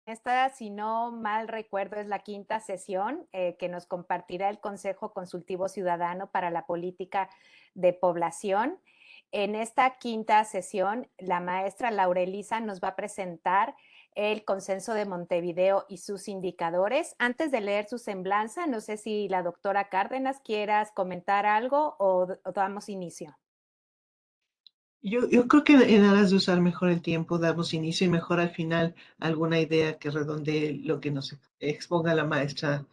Esta, si no mal recuerdo, es la quinta sesión que nos compartirá el Consejo Consultivo Ciudadano para la Política de Población. En esta quinta sesión, la maestra Laurelisa nos va a presentar el Consenso de Montevideo y sus indicadores. Antes de leer su semblanza, no sé si la doctora Cárdenas quieras comentar algo o damos inicio. Yo creo que en aras de usar mejor el tiempo, damos inicio y mejor al final alguna idea que redondee lo que nos exponga la maestra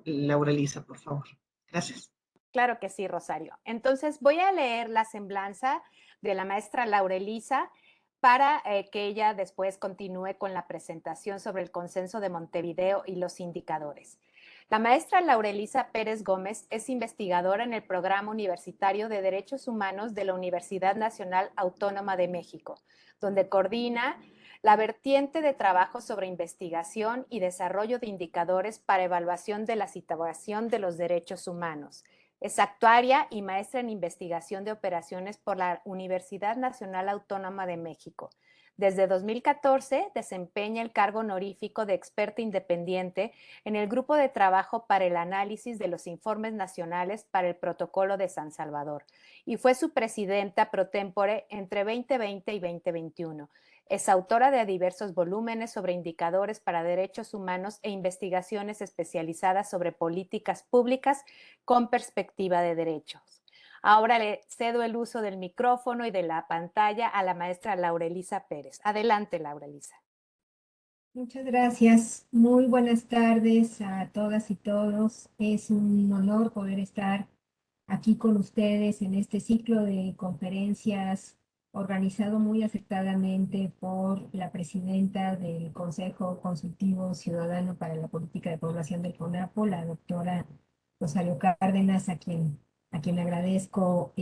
Laura Lisa, por favor. Gracias. Claro que sí, Rosario. Entonces voy a leer la semblanza de la maestra Laurelisa para que ella después continúe con la presentación sobre el consenso de Montevideo y los indicadores. La maestra Laurelisa Pérez Gómez es investigadora en el Programa Universitario de Derechos Humanos de la Universidad Nacional Autónoma de México, donde coordina la vertiente de trabajo sobre investigación y desarrollo de indicadores para evaluación de la situación de los derechos humanos. Es actuaria y maestra en investigación de operaciones por la Universidad Nacional Autónoma de México. Desde 2014 desempeña el cargo honorífico de experta independiente en el Grupo de Trabajo para el Análisis de los Informes Nacionales para el Protocolo de San Salvador y fue su presidenta pro tempore entre 2020 y 2021. Es autora de diversos volúmenes sobre indicadores para derechos humanos e investigaciones especializadas sobre políticas públicas con perspectiva de derechos. Ahora le cedo el uso del micrófono y de la pantalla a la maestra Laurelisa Pérez. Adelante, Laurelisa. Muchas gracias. Muy buenas tardes a todas y todos. Es un honor poder estar aquí con ustedes en este ciclo de conferencias organizado muy acertadamente por la presidenta del Consejo Consultivo Ciudadano para la Política de Población del CONAPO, la doctora Rosario Cárdenas, a quien agradezco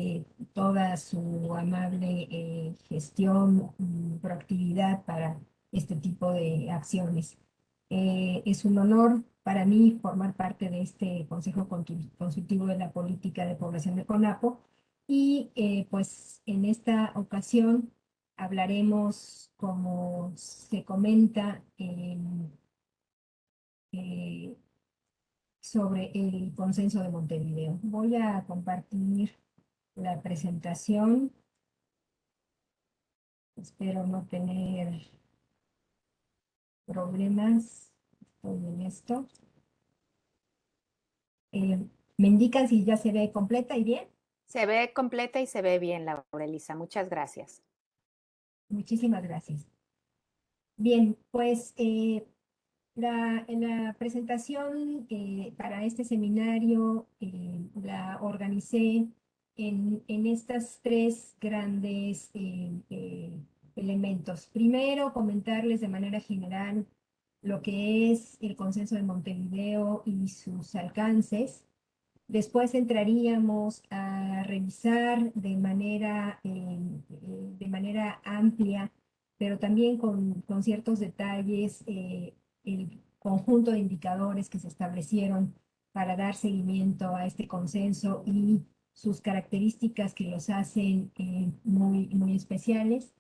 toda su amable gestión y proactividad para este tipo de acciones. Es un honor para mí formar parte de este Consejo Consultivo de la Política de Población de CONAPO y pues en esta ocasión hablaremos, como se comenta, eh, sobre el consenso de Montevideo. Voy a compartir la presentación. Espero no tener problemas. Estoy en esto. ¿Me indican si ya se ve completa y bien? Se ve completa y se ve bien, Laurelisa. Muchas gracias. Muchísimas gracias. Bien, pues en la presentación para este seminario la organicé en estas tres grandes elementos. Primero, comentarles de manera general lo que es el consenso de Montevideo y sus alcances. Después entraríamos a revisar de manera amplia, pero también con ciertos detalles, el conjunto de indicadores que se establecieron para dar seguimiento a este consenso y sus características que los hacen muy, muy especiales.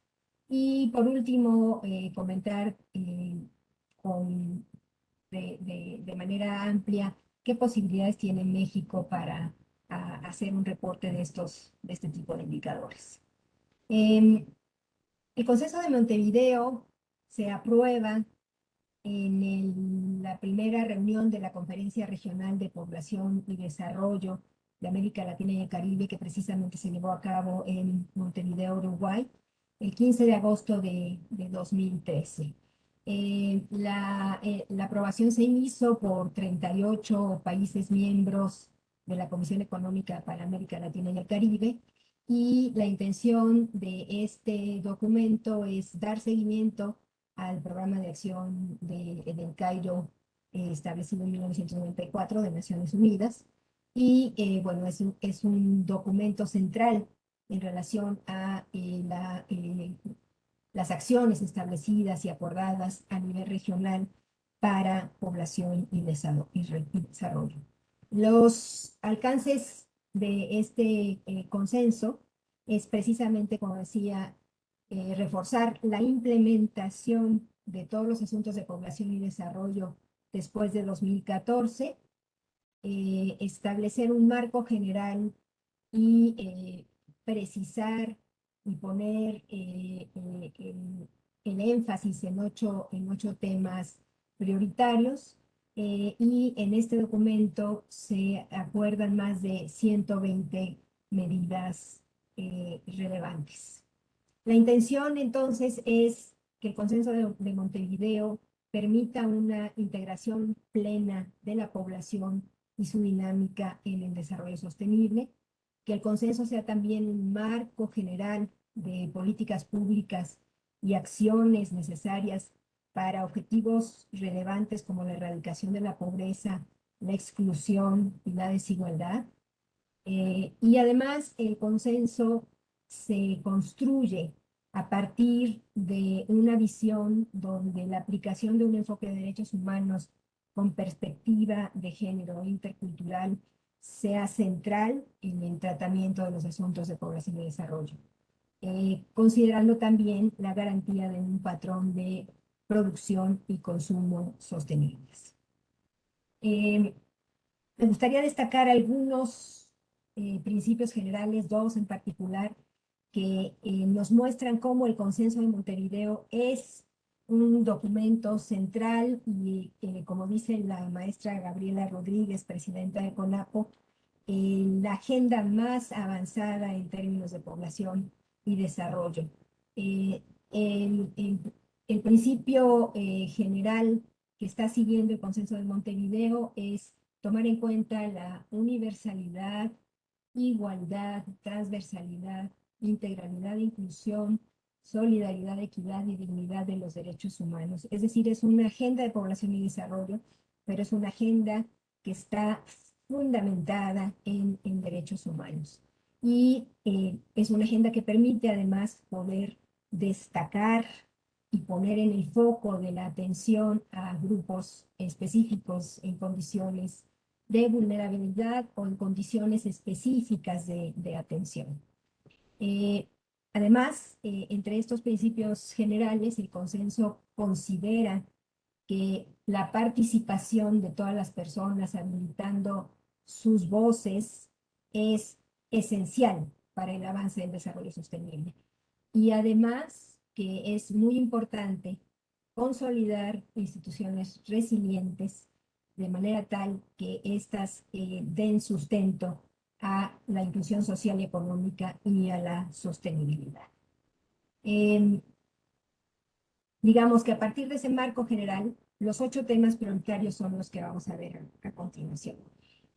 Y por último, comentar con, de manera amplia qué posibilidades tiene México para hacer un reporte de este tipo de indicadores. El Consenso de Montevideo se aprueba en la primera reunión de la Conferencia Regional de Población y Desarrollo de América Latina y el Caribe, que precisamente se llevó a cabo en Montevideo, Uruguay, el 15 de agosto de 2013. La aprobación se hizo por 38 países miembros de la Comisión Económica para América Latina y el Caribe, y la intención de este documento es dar seguimiento al programa de acción del Cairo establecido en 1994 de Naciones Unidas. Y bueno, es un documento central en relación a las acciones establecidas y acordadas a nivel regional para población y desarrollo. Los alcances de este consenso es precisamente, como decía, reforzar la implementación de todos los asuntos de población y desarrollo después de 2014, establecer un marco general y precisar y poner el énfasis en ocho temas prioritarios. Y en este documento se acuerdan más de 120 medidas relevantes. La intención entonces es que el Consenso de Montevideo permita una integración plena de la población y su dinámica en el desarrollo sostenible, que el consenso sea también un marco general de políticas públicas y acciones necesarias para objetivos relevantes como la erradicación de la pobreza, la exclusión y la desigualdad. Y además el consenso se construye a partir de una visión donde la aplicación de un enfoque de derechos humanos con perspectiva de género intercultural sea central en el tratamiento de los asuntos de población y desarrollo, considerando también la garantía de un patrón de producción y consumo sostenibles. Me gustaría destacar algunos principios generales, dos en particular, que nos muestran cómo el Consenso de Montevideo es un documento central y, como dice la maestra Gabriela Rodríguez, presidenta de CONAPO, la agenda más avanzada en términos de población y desarrollo. Eh, el, el, el principio general que está siguiendo el Consenso de Montevideo es tomar en cuenta la universalidad, igualdad, transversalidad, integralidad, inclusión, solidaridad, equidad y dignidad de los derechos humanos. Es decir, es una agenda de población y desarrollo, pero es una agenda que está fundamentada en derechos humanos. Y es una agenda que permite además poder destacar y poner en el foco de la atención a grupos específicos en condiciones de vulnerabilidad o en condiciones específicas de atención. Además, entre estos principios generales, el consenso considera que la participación de todas las personas habilitando sus voces es esencial para el avance del desarrollo sostenible. Y además que es muy importante consolidar instituciones resilientes de manera tal que éstas den sustento a la inclusión social y económica y a la sostenibilidad. Digamos que a partir de ese marco general, los 8 temas prioritarios son los que vamos a ver a continuación.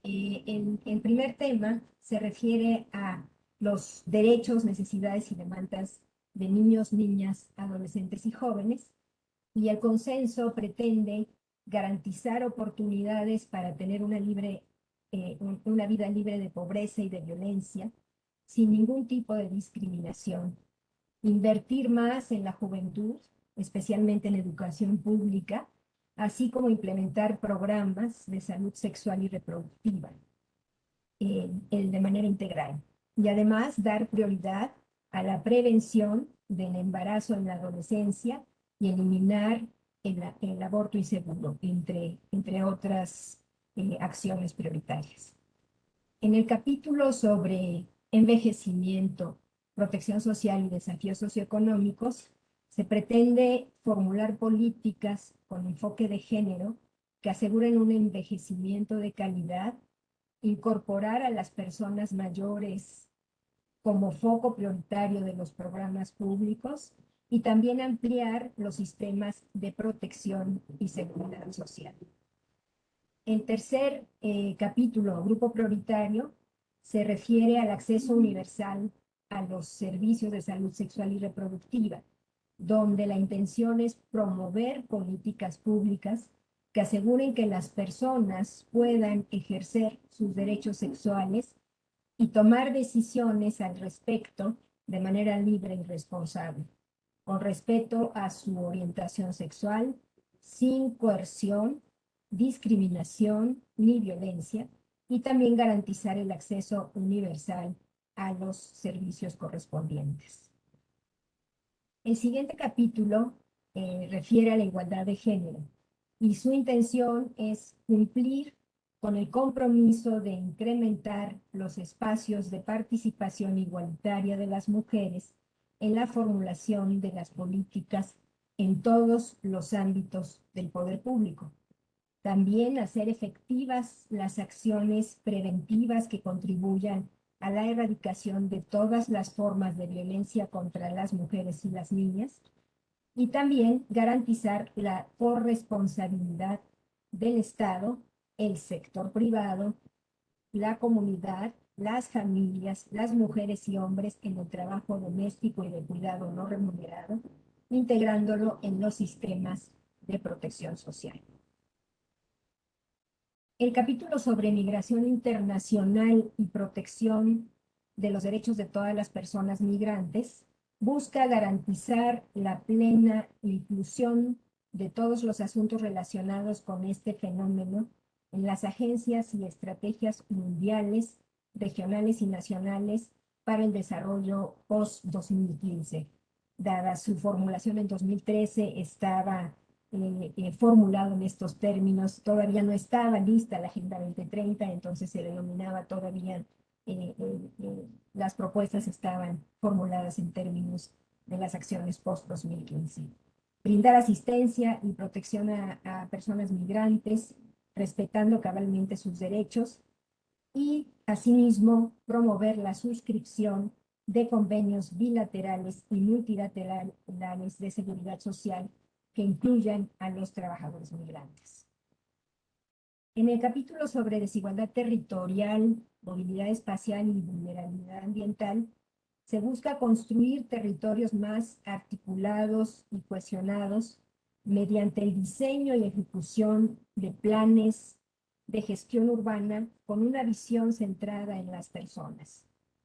El primer tema se refiere a los derechos, necesidades y demandas de niños, niñas, adolescentes y jóvenes, y el consenso pretende garantizar oportunidades para tener una vida libre de pobreza y de violencia, sin ningún tipo de discriminación, invertir más en la juventud, especialmente en educación pública, así como implementar programas de salud sexual y reproductiva de manera integral. Y además dar prioridad a la prevención del embarazo en la adolescencia y eliminar el aborto inseguro, entre otras acciones prioritarias. En el capítulo sobre envejecimiento, protección social y desafíos socioeconómicos, se pretende formular políticas con enfoque de género que aseguren un envejecimiento de calidad, incorporar a las personas mayores como foco prioritario de los programas públicos y también ampliar los sistemas de protección y seguridad social. El tercer capítulo, grupo prioritario, se refiere al acceso universal a los servicios de salud sexual y reproductiva, donde la intención es promover políticas públicas que aseguren que las personas puedan ejercer sus derechos sexuales y tomar decisiones al respecto de manera libre y responsable, con respeto a su orientación sexual, sin coerción, discriminación ni violencia, y también garantizar el acceso universal a los servicios correspondientes. El siguiente capítulo refiere a la igualdad de género. Y su intención es cumplir con el compromiso de incrementar los espacios de participación igualitaria de las mujeres en la formulación de las políticas en todos los ámbitos del poder público. También hacer efectivas las acciones preventivas que contribuyan a la erradicación de todas las formas de violencia contra las mujeres y las niñas, y también garantizar la corresponsabilidad del Estado, el sector privado, la comunidad, las familias, las mujeres y hombres en el trabajo doméstico y de cuidado no remunerado, integrándolo en los sistemas de protección social. El capítulo sobre migración internacional y protección de los derechos de todas las personas migrantes busca garantizar la plena inclusión de todos los asuntos relacionados con este fenómeno en las agencias y estrategias mundiales, regionales y nacionales para el desarrollo post-2015. Dada su formulación en 2013, estaba formulado en estos términos, todavía no estaba lista la Agenda 2030, entonces se denominaba todavía, las propuestas estaban formuladas en términos de las acciones post-2015. Brindar asistencia y protección a personas migrantes, respetando cabalmente sus derechos, y asimismo promover la suscripción de convenios bilaterales y multilaterales de seguridad social que incluyan a los trabajadores migrantes. En el capítulo sobre desigualdad territorial, movilidad espacial y vulnerabilidad ambiental, se busca construir territorios más articulados y cohesionados mediante el diseño y ejecución de planes de gestión urbana con una visión centrada en las personas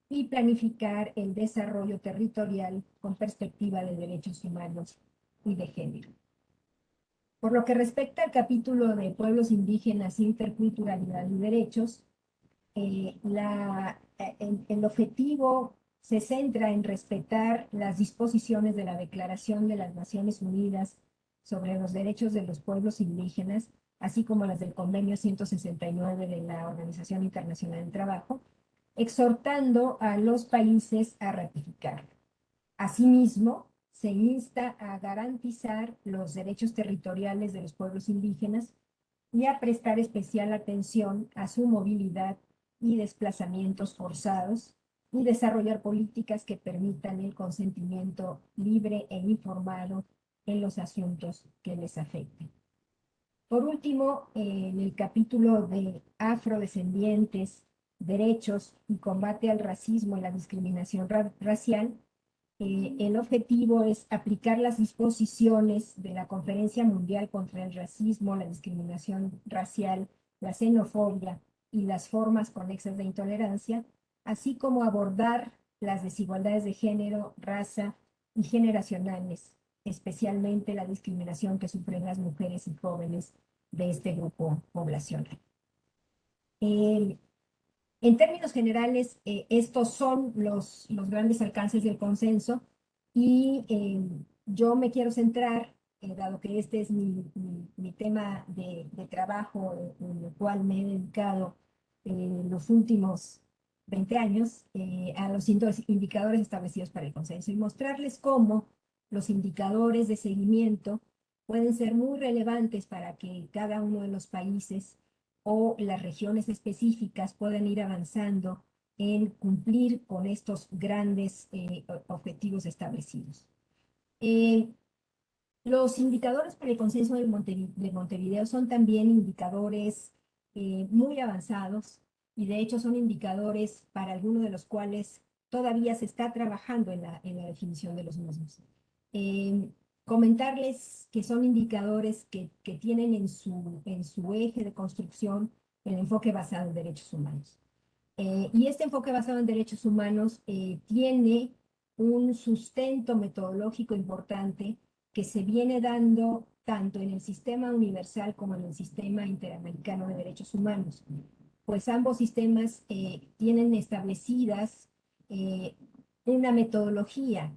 y planificar el desarrollo territorial con perspectiva de derechos humanos y de género. Por lo que respecta al capítulo de pueblos indígenas, interculturalidad y derechos, el objetivo se centra en respetar las disposiciones de la Declaración de las Naciones Unidas sobre los Derechos de los Pueblos Indígenas, así como las del Convenio 169 de la Organización Internacional del Trabajo, exhortando a los países a ratificarlo. Asimismo, se insta a garantizar los derechos territoriales de los pueblos indígenas y a prestar especial atención a su movilidad y desplazamientos forzados y desarrollar políticas que permitan el consentimiento libre e informado en los asuntos que les afecten. Por último, en el capítulo de afrodescendientes, derechos y combate al racismo y la discriminación racial, el objetivo es aplicar las disposiciones de la Conferencia Mundial contra el Racismo, la Discriminación Racial, la Xenofobia y las formas conexas de intolerancia, así como abordar las desigualdades de género, raza y generacionales, especialmente la discriminación que sufren las mujeres y jóvenes de este grupo poblacional. En términos generales, estos son los grandes alcances del consenso y yo me quiero centrar, dado que este es mi tema de trabajo en el cual me he dedicado los últimos 20 años, a los indicadores establecidos para el consenso y mostrarles cómo los indicadores de seguimiento pueden ser muy relevantes para que cada uno de los países o las regiones específicas puedan ir avanzando en cumplir con estos grandes objetivos establecidos. Los indicadores para el consenso de Montevideo son también indicadores muy avanzados y de hecho son indicadores para algunos de los cuales todavía se está trabajando en la definición de los mismos. Comentarles que son indicadores que tienen en su eje de construcción el enfoque basado en derechos humanos. Y este enfoque basado en derechos humanos tiene un sustento metodológico importante que se viene dando tanto en el sistema universal como en el sistema interamericano de derechos humanos, pues ambos sistemas tienen establecidas una metodología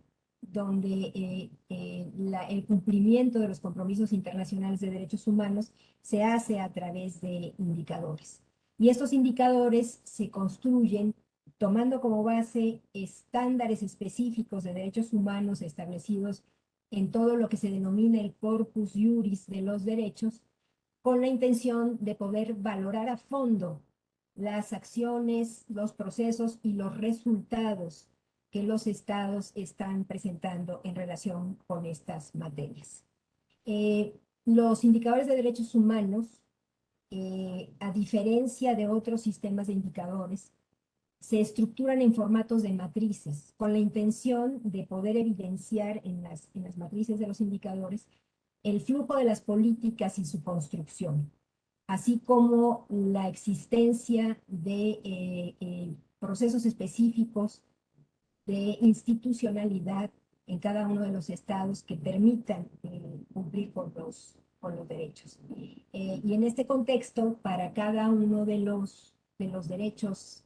donde el cumplimiento de los compromisos internacionales de derechos humanos se hace a través de indicadores. Y estos indicadores se construyen tomando como base estándares específicos de derechos humanos establecidos en todo lo que se denomina el corpus iuris de los derechos, con la intención de poder valorar a fondo las acciones, los procesos y los resultados que los estados están presentando en relación con estas materias. Los indicadores de derechos humanos, a diferencia de otros sistemas de indicadores, se estructuran en formatos de matrices, con la intención de poder evidenciar en las matrices de los indicadores el flujo de las políticas y su construcción, así como la existencia de procesos específicos de institucionalidad en cada uno de los estados que permitan cumplir con los derechos. Y en este contexto, para cada uno de los derechos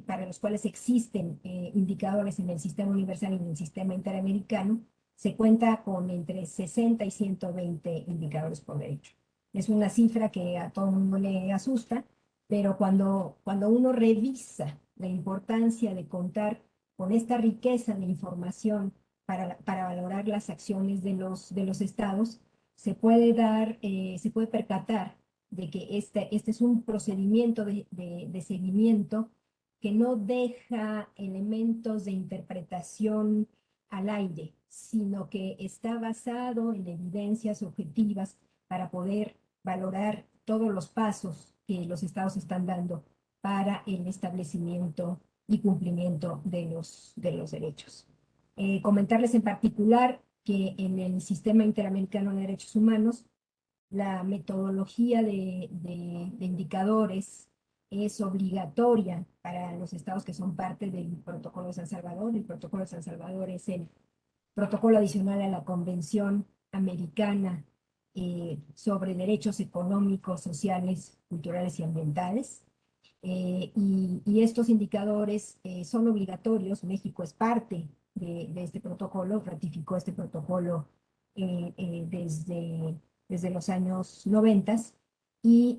para los cuales existen indicadores en el sistema universal y en el sistema interamericano, se cuenta con entre 60 y 120 indicadores por derecho. Es una cifra que a todo el mundo le asusta, pero cuando uno revisa la importancia de contar con esta riqueza de información para valorar las acciones de los estados, se puede percatar de que este es un procedimiento de seguimiento que no deja elementos de interpretación al aire, sino que está basado en evidencias objetivas para poder valorar todos los pasos que los estados están dando para el establecimiento y cumplimiento de los derechos. Comentarles en particular que en el Sistema Interamericano de Derechos Humanos, la metodología de indicadores es obligatoria para los estados que son parte del Protocolo de San Salvador. El Protocolo de San Salvador es el protocolo adicional a la Convención Americana sobre Derechos Económicos, Sociales, Culturales y Ambientales. Y estos indicadores son obligatorios. México es parte de este protocolo, ratificó este protocolo desde los años 90 y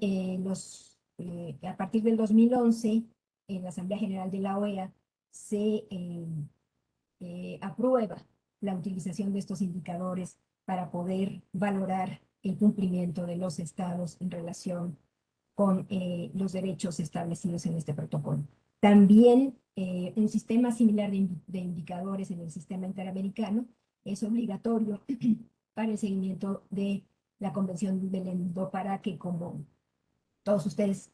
a partir del 2011 en la Asamblea General de la OEA se aprueba la utilización de estos indicadores para poder valorar el cumplimiento de los estados en relación con los derechos establecidos en este protocolo. También un sistema similar de indicadores en el sistema interamericano es obligatorio para el seguimiento de la Convención de Belém do Pará, que como todas ustedes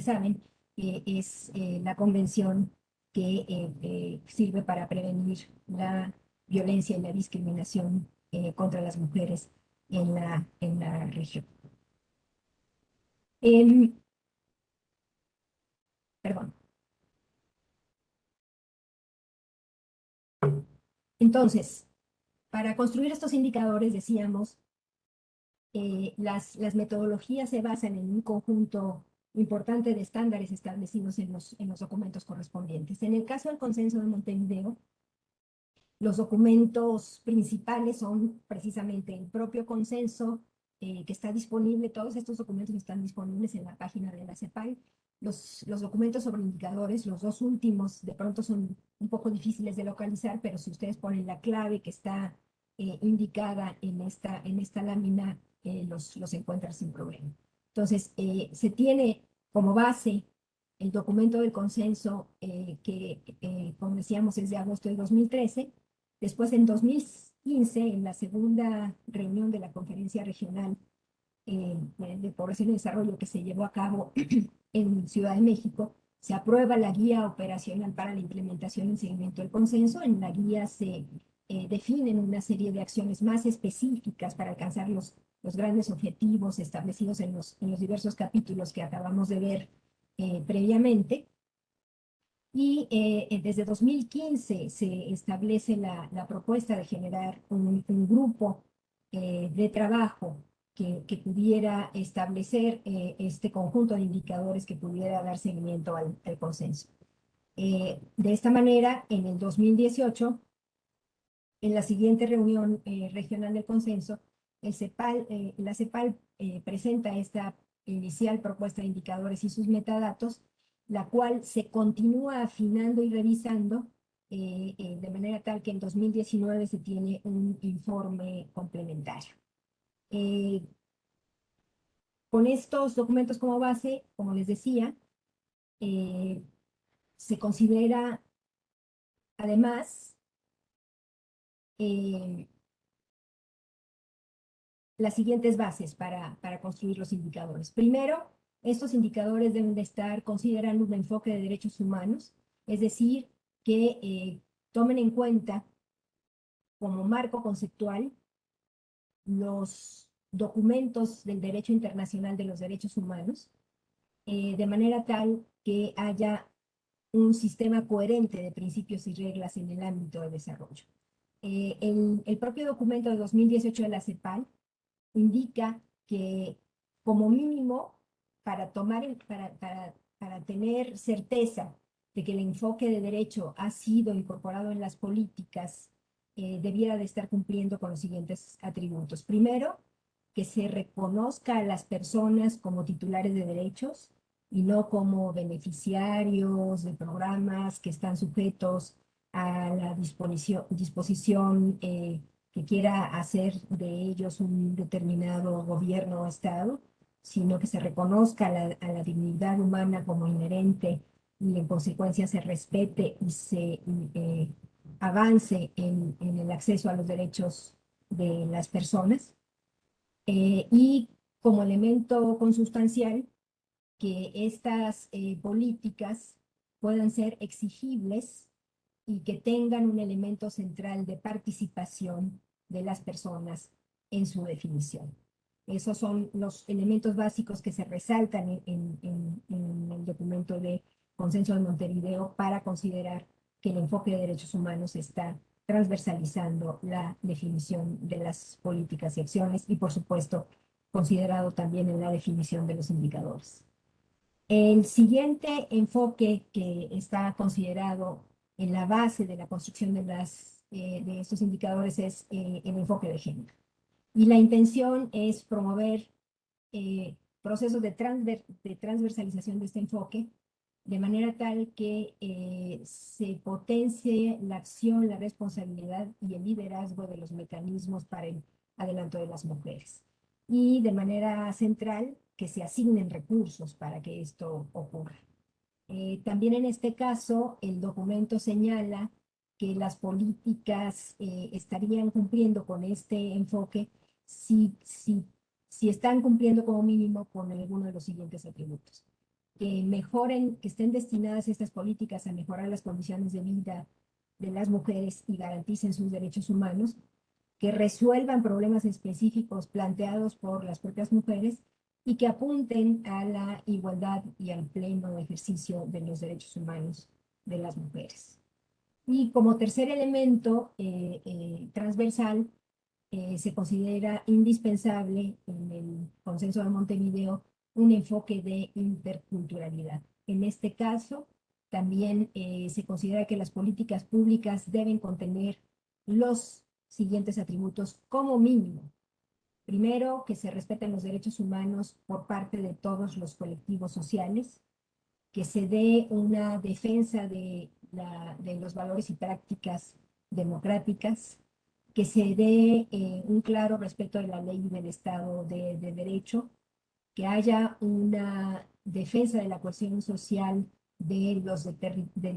saben, es la convención que sirve para prevenir la violencia y la discriminación contra las mujeres en la región. Perdón. Entonces, para construir estos indicadores, decíamos, las metodologías se basan en un conjunto importante de estándares establecidos en los documentos correspondientes. En el caso del Consenso de Montevideo, los documentos principales son precisamente el propio consenso que está disponible. Todos estos documentos están disponibles en la página de la CEPAL. Los documentos sobre indicadores, los dos últimos, de pronto son un poco difíciles de localizar, pero si ustedes ponen la clave que está indicada en esta lámina, los encuentran sin problema. Entonces, se tiene como base el documento del consenso que, como decíamos, es de agosto de 2013. Después, en 2015, en la segunda reunión de la Conferencia Regional de Población y Desarrollo que se llevó a cabo en Ciudad de México, se aprueba la guía operacional para la implementación y seguimiento del consenso. En la guía se definen una serie de acciones más específicas para alcanzar los grandes objetivos establecidos en los diversos capítulos que acabamos de ver previamente. Y desde 2015 se establece la propuesta de generar un grupo de trabajo que pudiera establecer este conjunto de indicadores que pudiera dar seguimiento al consenso. De esta manera, en el 2018, en la siguiente reunión regional del consenso, la CEPAL presenta esta inicial propuesta de indicadores y sus metadatos, la cual se continúa afinando y revisando de manera tal que en 2019 se tiene un informe complementario. Con estos documentos como base, como les decía, se considera además las siguientes bases para construir los indicadores. Primero, estos indicadores deben de estar considerando un enfoque de derechos humanos, es decir, que tomen en cuenta como marco conceptual los documentos del derecho internacional de los derechos humanos, de manera tal que haya un sistema coherente de principios y reglas en el ámbito de desarrollo. El propio documento de 2018 de la CEPAL indica que como mínimo para tener certeza de que el enfoque de derecho ha sido incorporado en las políticas, debiera de estar cumpliendo con los siguientes atributos. Primero, que se reconozca a las personas como titulares de derechos y no como beneficiarios de programas que están sujetos a la disposición que quiera hacer de ellos un determinado gobierno o Estado, sino que se reconozca a la dignidad humana como inherente y en consecuencia se respete y se avance en el acceso a los derechos de las personas. Y como elemento consustancial, que estas políticas puedan ser exigibles y que tengan un elemento central de participación de las personas en su definición. Esos son los elementos básicos que se resaltan en el documento de Consenso de Montevideo para considerar que el enfoque de derechos humanos está transversalizando la definición de las políticas y acciones y, por supuesto, considerado también en la definición de los indicadores. El siguiente enfoque que está considerado en la base de la construcción de estos indicadores es el enfoque de género. Y la intención es promover procesos de transversalización de este enfoque, de manera tal que se potencie la acción, la responsabilidad y el liderazgo de los mecanismos para el adelanto de las mujeres. Y de manera central, que se asignen recursos para que esto ocurra. También en este caso, el documento señala que las políticas estarían cumpliendo con este enfoque si están cumpliendo como mínimo con alguno de los siguientes atributos. Que mejoren, que estén destinadas estas políticas a mejorar las condiciones de vida de las mujeres y garanticen sus derechos humanos, que resuelvan problemas específicos planteados por las propias mujeres y que apunten a la igualdad y al pleno ejercicio de los derechos humanos de las mujeres. Y como tercer elemento transversal, se considera indispensable en el Consenso de Montevideo un enfoque de interculturalidad. En este caso, también se considera que las políticas públicas deben contener los siguientes atributos como mínimo. Primero, que se respeten los derechos humanos por parte de todos los colectivos sociales, que se dé una defensa de los valores y prácticas democráticas, que se dé un claro respeto de la ley y del Estado de Derecho, que haya una defensa de la cohesión social de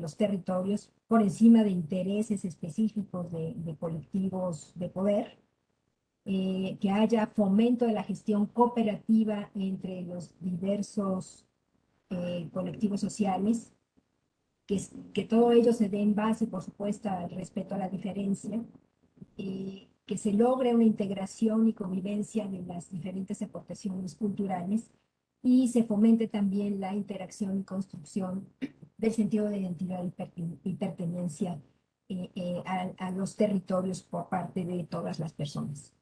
los territorios por encima de intereses específicos de colectivos de poder, que haya fomento de la gestión cooperativa entre los diversos colectivos sociales, que todo ello se dé en base, por supuesto, al respeto a la diferencia, que se logre una integración y convivencia de las diferentes aportaciones culturales y se fomente también la interacción y construcción del sentido de identidad y pertenencia a los territorios por parte de todas las personas.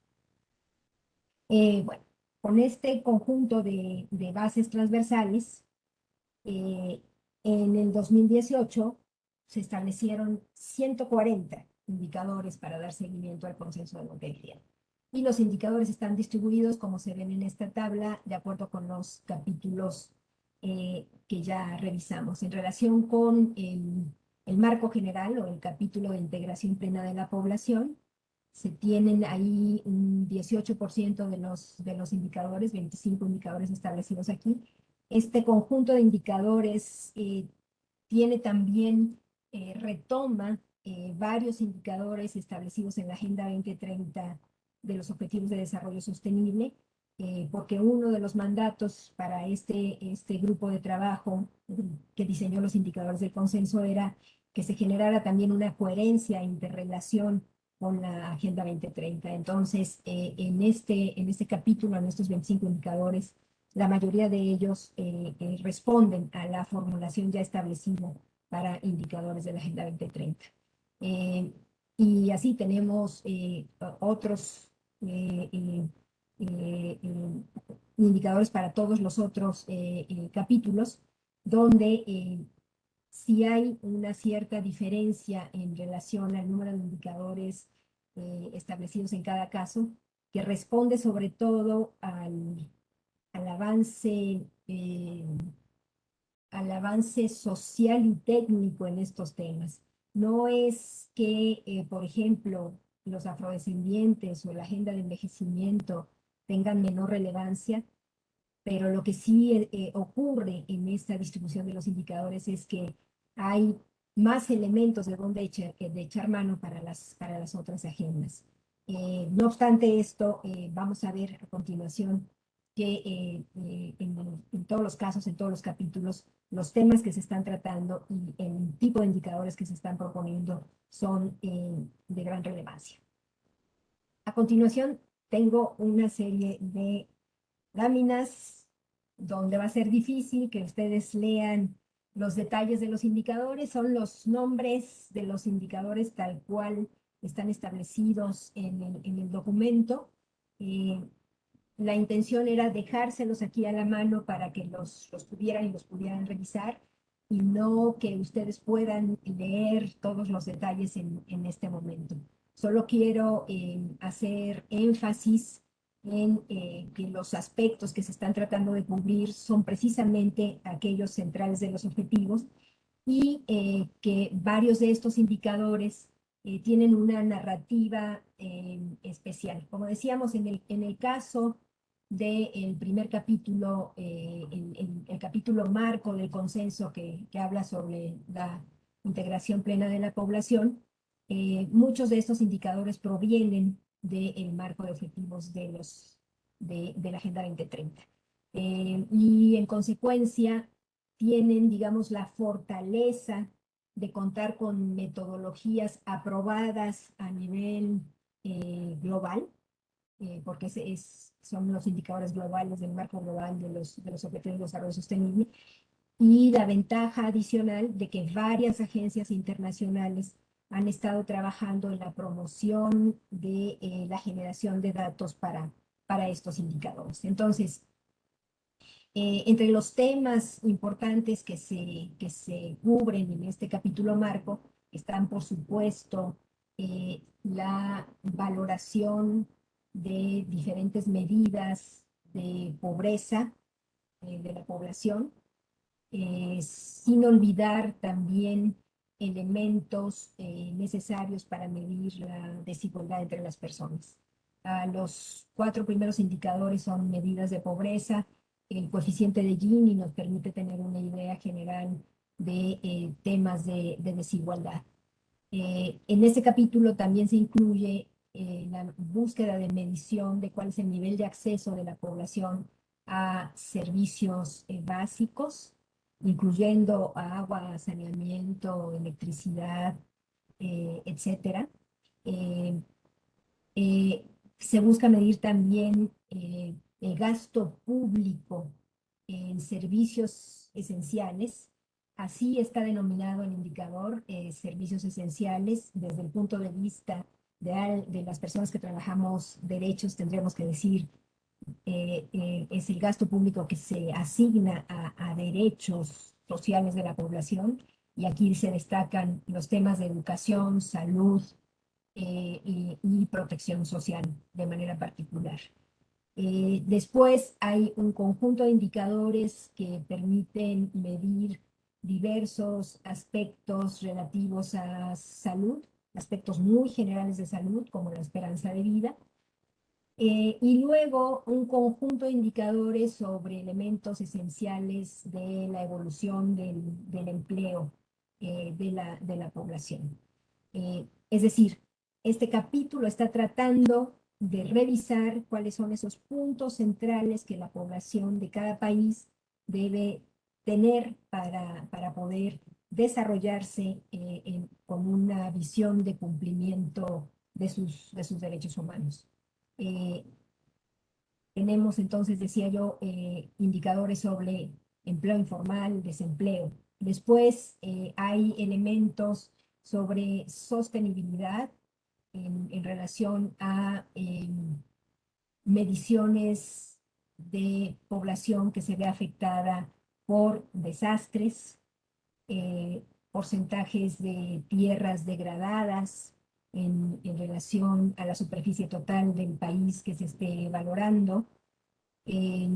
Bueno, con este conjunto de bases transversales, en el 2018 se establecieron 140 indicadores para dar seguimiento al consenso de Montevideo. Y los indicadores están distribuidos, como se ven en esta tabla, de acuerdo con los capítulos que ya revisamos. En relación con el marco general o el capítulo de integración plena de la población, se tienen ahí un 18% de los indicadores, 25 indicadores establecidos aquí. Este conjunto de indicadores tiene también, retoma varios indicadores establecidos en la Agenda 2030 de los Objetivos de Desarrollo Sostenible, porque uno de los mandatos para este grupo de trabajo que diseñó los indicadores del consenso era que se generara también una coherencia e interrelación con la Agenda 2030. Entonces, en este capítulo, en estos 25 indicadores, la mayoría de ellos responden a la formulación ya establecida para indicadores de la Agenda 2030. Y así tenemos otros indicadores para todos los otros capítulos, donde sí hay una cierta diferencia en relación al número de indicadores establecidos en cada caso, que responde sobre todo al avance social y técnico en estos temas. No es que, por ejemplo, los afrodescendientes o la agenda de envejecimiento tengan menor relevancia, pero lo que sí ocurre en esta distribución de los indicadores es que hay más elementos de donde echar mano para las otras agendas. No obstante esto, vamos a ver a continuación que en todos los casos, en todos los capítulos, los temas que se están tratando y el tipo de indicadores que se están proponiendo son de gran relevancia. A continuación, tengo una serie de láminas donde va a ser difícil que ustedes lean los detalles de los indicadores. Son los nombres de los indicadores tal cual están establecidos en el documento. La intención era dejárselos aquí a la mano para que los tuvieran y los pudieran revisar, y no que ustedes puedan leer todos los detalles en este momento. Solo quiero hacer énfasis en que los aspectos que se están tratando de cubrir son precisamente aquellos centrales de los objetivos, y que varios de estos indicadores tienen una narrativa especial. Como decíamos, en el caso del primer capítulo, el capítulo marco del consenso que habla sobre la integración plena de la población, muchos de estos indicadores provienen del marco de objetivos de la Agenda 2030. Y en consecuencia tienen, digamos, la fortaleza de contar con metodologías aprobadas a nivel global, porque son los indicadores globales del marco global de los Objetivos de Desarrollo Sostenible, y la ventaja adicional de que varias agencias internacionales han estado trabajando en la promoción de la generación de datos para estos indicadores. Entonces, entre los temas importantes que se cubren en este capítulo marco están, por supuesto, la valoración de diferentes medidas de pobreza de la población, sin olvidar también elementos necesarios para medir la desigualdad entre las personas. Los 4 primeros indicadores son medidas de pobreza. El coeficiente de Gini nos permite tener una idea general de temas de desigualdad. En este capítulo también se incluye la búsqueda de medición de cuál es el nivel de acceso de la población a servicios básicos, incluyendo agua, saneamiento, electricidad, etcétera. Se busca medir también el gasto público en servicios esenciales. Así está denominado el indicador servicios esenciales. Desde el punto de vista de las personas que trabajamos derechos, tendríamos que decir es el gasto público que se asigna a derechos sociales de la población, y aquí se destacan los temas de educación, salud, y protección social de manera particular. Después hay un conjunto de indicadores que permiten medir diversos aspectos relativos a salud, aspectos muy generales de salud, como la esperanza de vida, y luego un conjunto de indicadores sobre elementos esenciales de la evolución del empleo de la población. Es decir, este capítulo está tratando de revisar cuáles son esos puntos centrales que la población de cada país debe tener para poder desarrollarse con una visión de cumplimiento de sus derechos humanos. Eh, Tenemos entonces, decía yo, indicadores sobre empleo informal, desempleo. Después hay elementos sobre sostenibilidad en relación a mediciones de población que se ve afectada por desastres, porcentajes de tierras degradadas en relación a la superficie total del país que se esté valorando. Eh,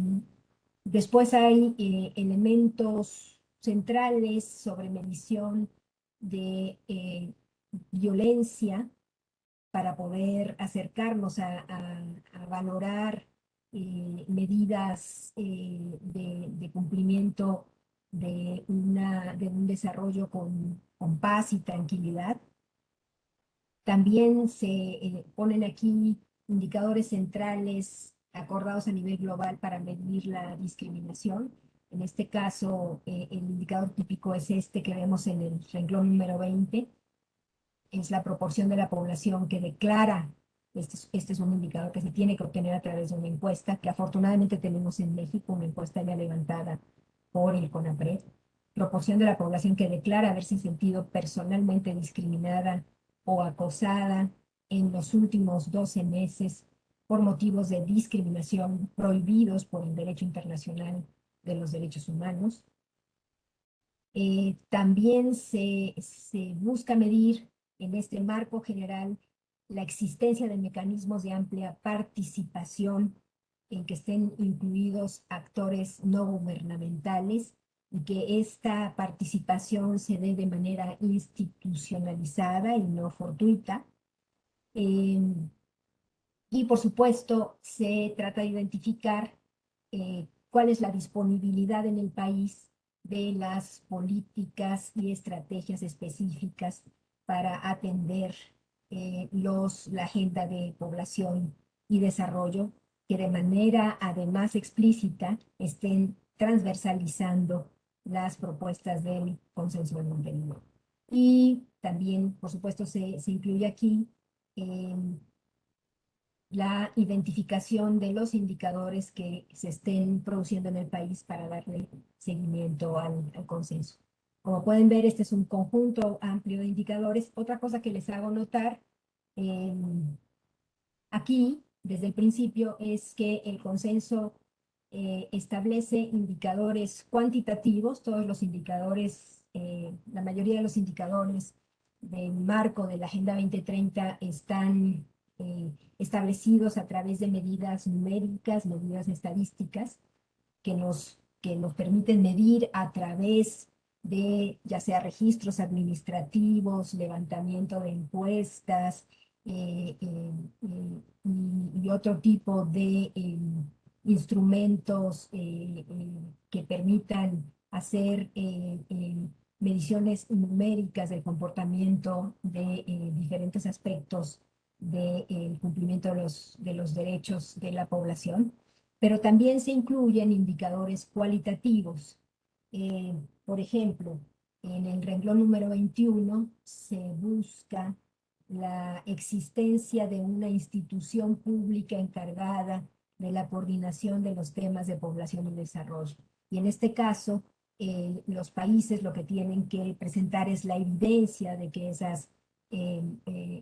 Después hay elementos centrales sobre medición de violencia para poder acercarnos a valorar medidas de cumplimiento de un desarrollo con paz y tranquilidad. También se ponen aquí indicadores centrales acordados a nivel global para medir la discriminación. En este caso, el indicador típico es este que vemos en el renglón número 20, es la proporción de la población que declara, este es un indicador que se tiene que obtener a través de una encuesta, que afortunadamente tenemos en México, una encuesta ya levantada por el CONAPRED, proporción de la población que declara haberse sentido personalmente discriminada o acosada en los últimos 12 meses por motivos de discriminación prohibidos por el derecho internacional de los derechos humanos. También se busca medir en este marco general la existencia de mecanismos de amplia participación en que estén incluidos actores no gubernamentales y que esta participación se dé de manera institucionalizada y no fortuita. Y por supuesto, se trata de identificar cuál es la disponibilidad en el país de las políticas y estrategias específicas para atender la agenda de población y desarrollo, que de manera además explícita estén transversalizando las propuestas del consenso de Montevideo. Y también, por supuesto, se incluye aquí la identificación de los indicadores que se estén produciendo en el país para darle seguimiento al consenso. Como pueden ver, este es un conjunto amplio de indicadores. Otra cosa que les hago notar aquí, desde el principio, es que el consenso establece indicadores cuantitativos, todos los indicadores, la mayoría de los indicadores del marco de la Agenda 2030 están establecidos a través de medidas numéricas, medidas estadísticas, que nos permiten medir a través de ya sea registros administrativos, levantamiento de encuestas y otro tipo de instrumentos que permitan hacer mediciones numéricas del comportamiento de diferentes aspectos del cumplimiento de los derechos de la población, pero también se incluyen indicadores cualitativos. Por ejemplo, en el renglón número 21 se busca la existencia de una institución pública encargada de la coordinación de los temas de población y desarrollo. Y en este caso, los países lo que tienen que presentar es la evidencia de que esas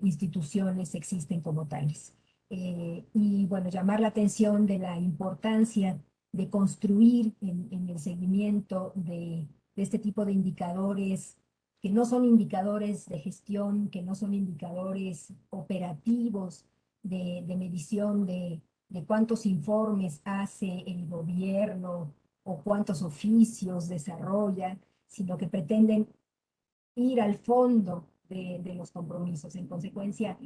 instituciones existen como tales. Y bueno, llamar la atención de la importancia de construir en el seguimiento de este tipo de indicadores que no son indicadores de gestión, que no son indicadores operativos de medición de cuántos informes hace el gobierno o cuántos oficios desarrolla, sino que pretenden ir al fondo de los compromisos. En consecuencia,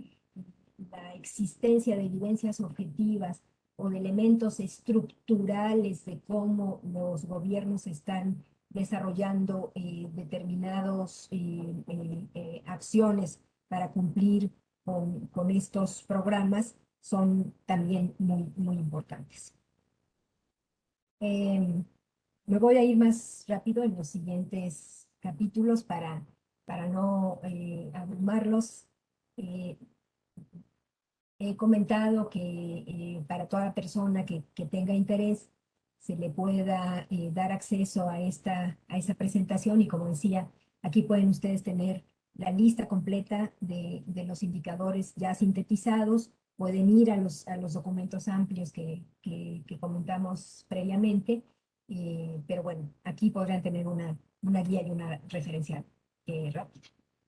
la existencia de evidencias objetivas o de elementos estructurales de cómo los gobiernos están desarrollando determinadas acciones para cumplir con estos programas son también muy importantes. Me voy a ir más rápido en los siguientes capítulos para no abrumarlos. He comentado que para toda persona que tenga interés se le pueda dar acceso a esa presentación y como decía, aquí pueden ustedes tener la lista completa de los indicadores ya sintetizados, pueden ir a los documentos amplios que comentamos previamente, pero bueno, aquí podrán tener una guía y una referencia rápida.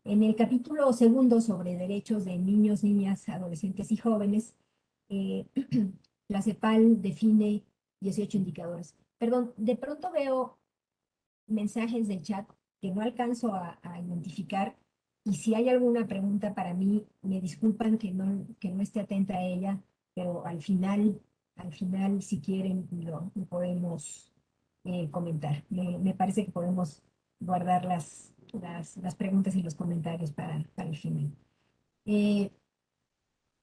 En el capítulo segundo sobre derechos de niños, niñas, adolescentes y jóvenes, eh, la CEPAL define 18 indicadores. Perdón, de pronto veo mensajes del chat que no alcanzo a identificar y si hay alguna pregunta para mí, me disculpan que no esté atenta a ella, pero al final si quieren, lo podemos comentar. Me parece que podemos guardar las preguntas y los comentarios para el final.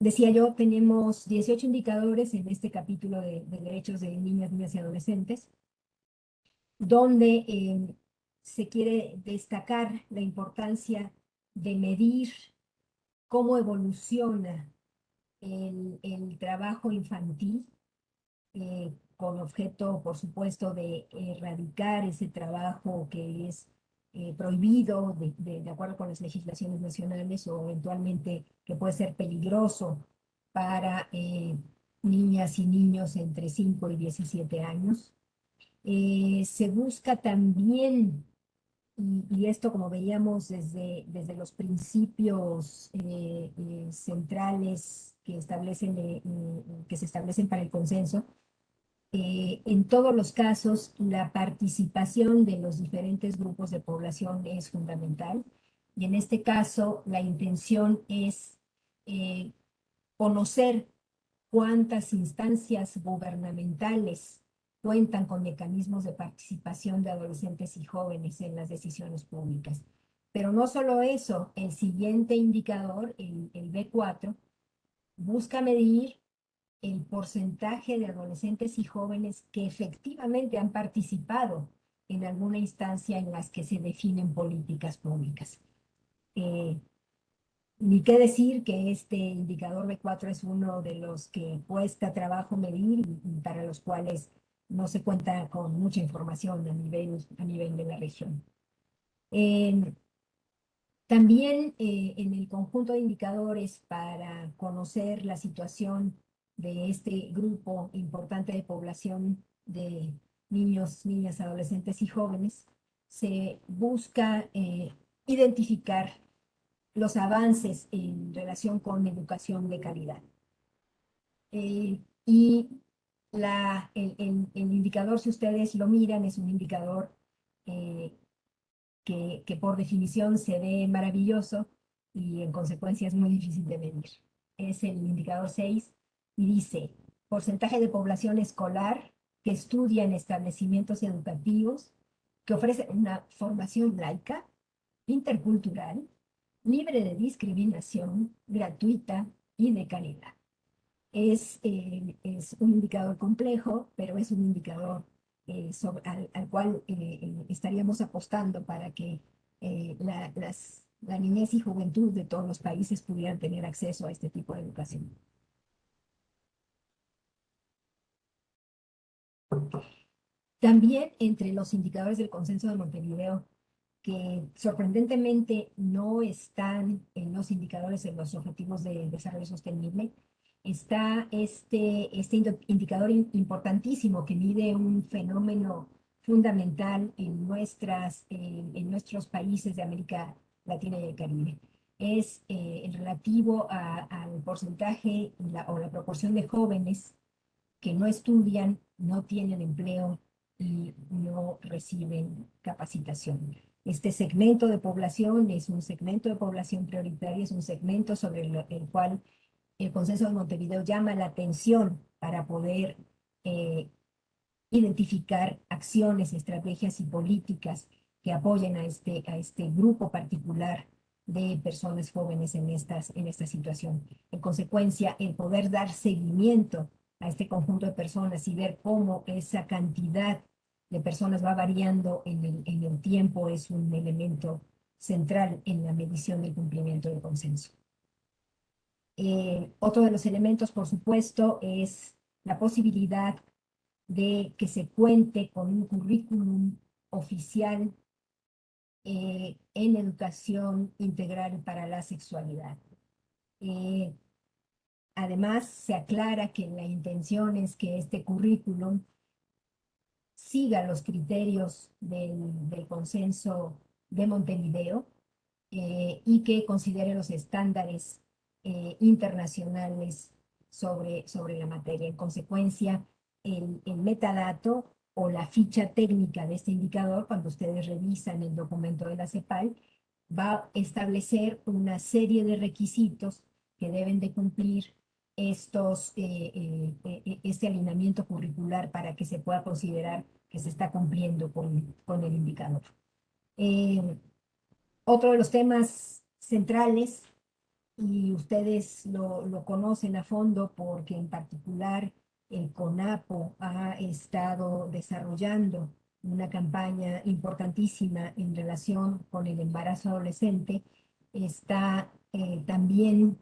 Decía yo, tenemos 18 indicadores en este capítulo de derechos de niñas, niñas y adolescentes, donde se quiere destacar la importancia de medir cómo evoluciona el trabajo infantil, con objeto, por supuesto, de erradicar ese trabajo que es prohibido de acuerdo con las legislaciones nacionales o eventualmente que puede ser peligroso para niñas y niños entre 5 y 17 años. Se busca también, y esto como veíamos desde los principios centrales que se establecen para el consenso, en todos los casos, la participación de los diferentes grupos de población es fundamental. Y en este caso, la intención es eh, conocer cuántas instancias gubernamentales cuentan con mecanismos de participación de adolescentes y jóvenes en las decisiones públicas. Pero no solo eso, el siguiente indicador, el B4, busca medir el porcentaje de adolescentes y jóvenes que efectivamente han participado en alguna instancia en las que se definen políticas públicas. Ni qué decir que este indicador B4 es uno de los que cuesta trabajo medir y para los cuales no se cuenta con mucha información a nivel de la región. También en el conjunto de indicadores para conocer la situación de este grupo importante de población de niños, niñas, adolescentes y jóvenes, se busca identificar los avances en relación con educación de calidad. Y el indicador, si ustedes lo miran, es un indicador que por definición se ve maravilloso y en consecuencia es muy difícil de medir. Es el indicador 6 y dice, porcentaje de población escolar que estudia en establecimientos educativos, que ofrece una formación laica, intercultural, libre de discriminación, gratuita y de calidad. Es un indicador complejo, pero es un indicador al cual estaríamos apostando para que la niñez y juventud de todos los países pudieran tener acceso a este tipo de educación. También entre los indicadores del Consenso de Montevideo, que sorprendentemente no están en los indicadores de los Objetivos de Desarrollo Sostenible, está este indicador importantísimo que mide un fenómeno fundamental en nuestros países de América Latina y el Caribe. Es el relativo al porcentaje o la proporción de jóvenes que no estudian, no tienen empleo y no reciben capacitación. Este segmento de población es un segmento de población prioritaria, es un segmento sobre el cual el Consenso de Montevideo llama la atención para poder identificar acciones, estrategias y políticas que apoyen a este grupo particular de personas jóvenes en esta situación. En consecuencia, el poder dar seguimiento a este conjunto de personas y ver cómo esa cantidad de personas va variando en el tiempo es un elemento central en la medición del cumplimiento del consenso. Otro de los elementos, por supuesto, es la posibilidad de que se cuente con un currículum oficial en educación integral para la sexualidad. Además, se aclara que la intención es que este currículum siga los criterios del consenso de Montevideo y que considere los estándares internacionales sobre la materia. En consecuencia, el metadato o la ficha técnica de este indicador, cuando ustedes revisan el documento de la CEPAL, va a establecer una serie de requisitos que deben de cumplir este alineamiento curricular para que se pueda considerar que se está cumpliendo con el indicador. Otro de los temas centrales, y ustedes lo conocen a fondo porque en particular el CONAPO ha estado desarrollando una campaña importantísima en relación con el embarazo adolescente, está también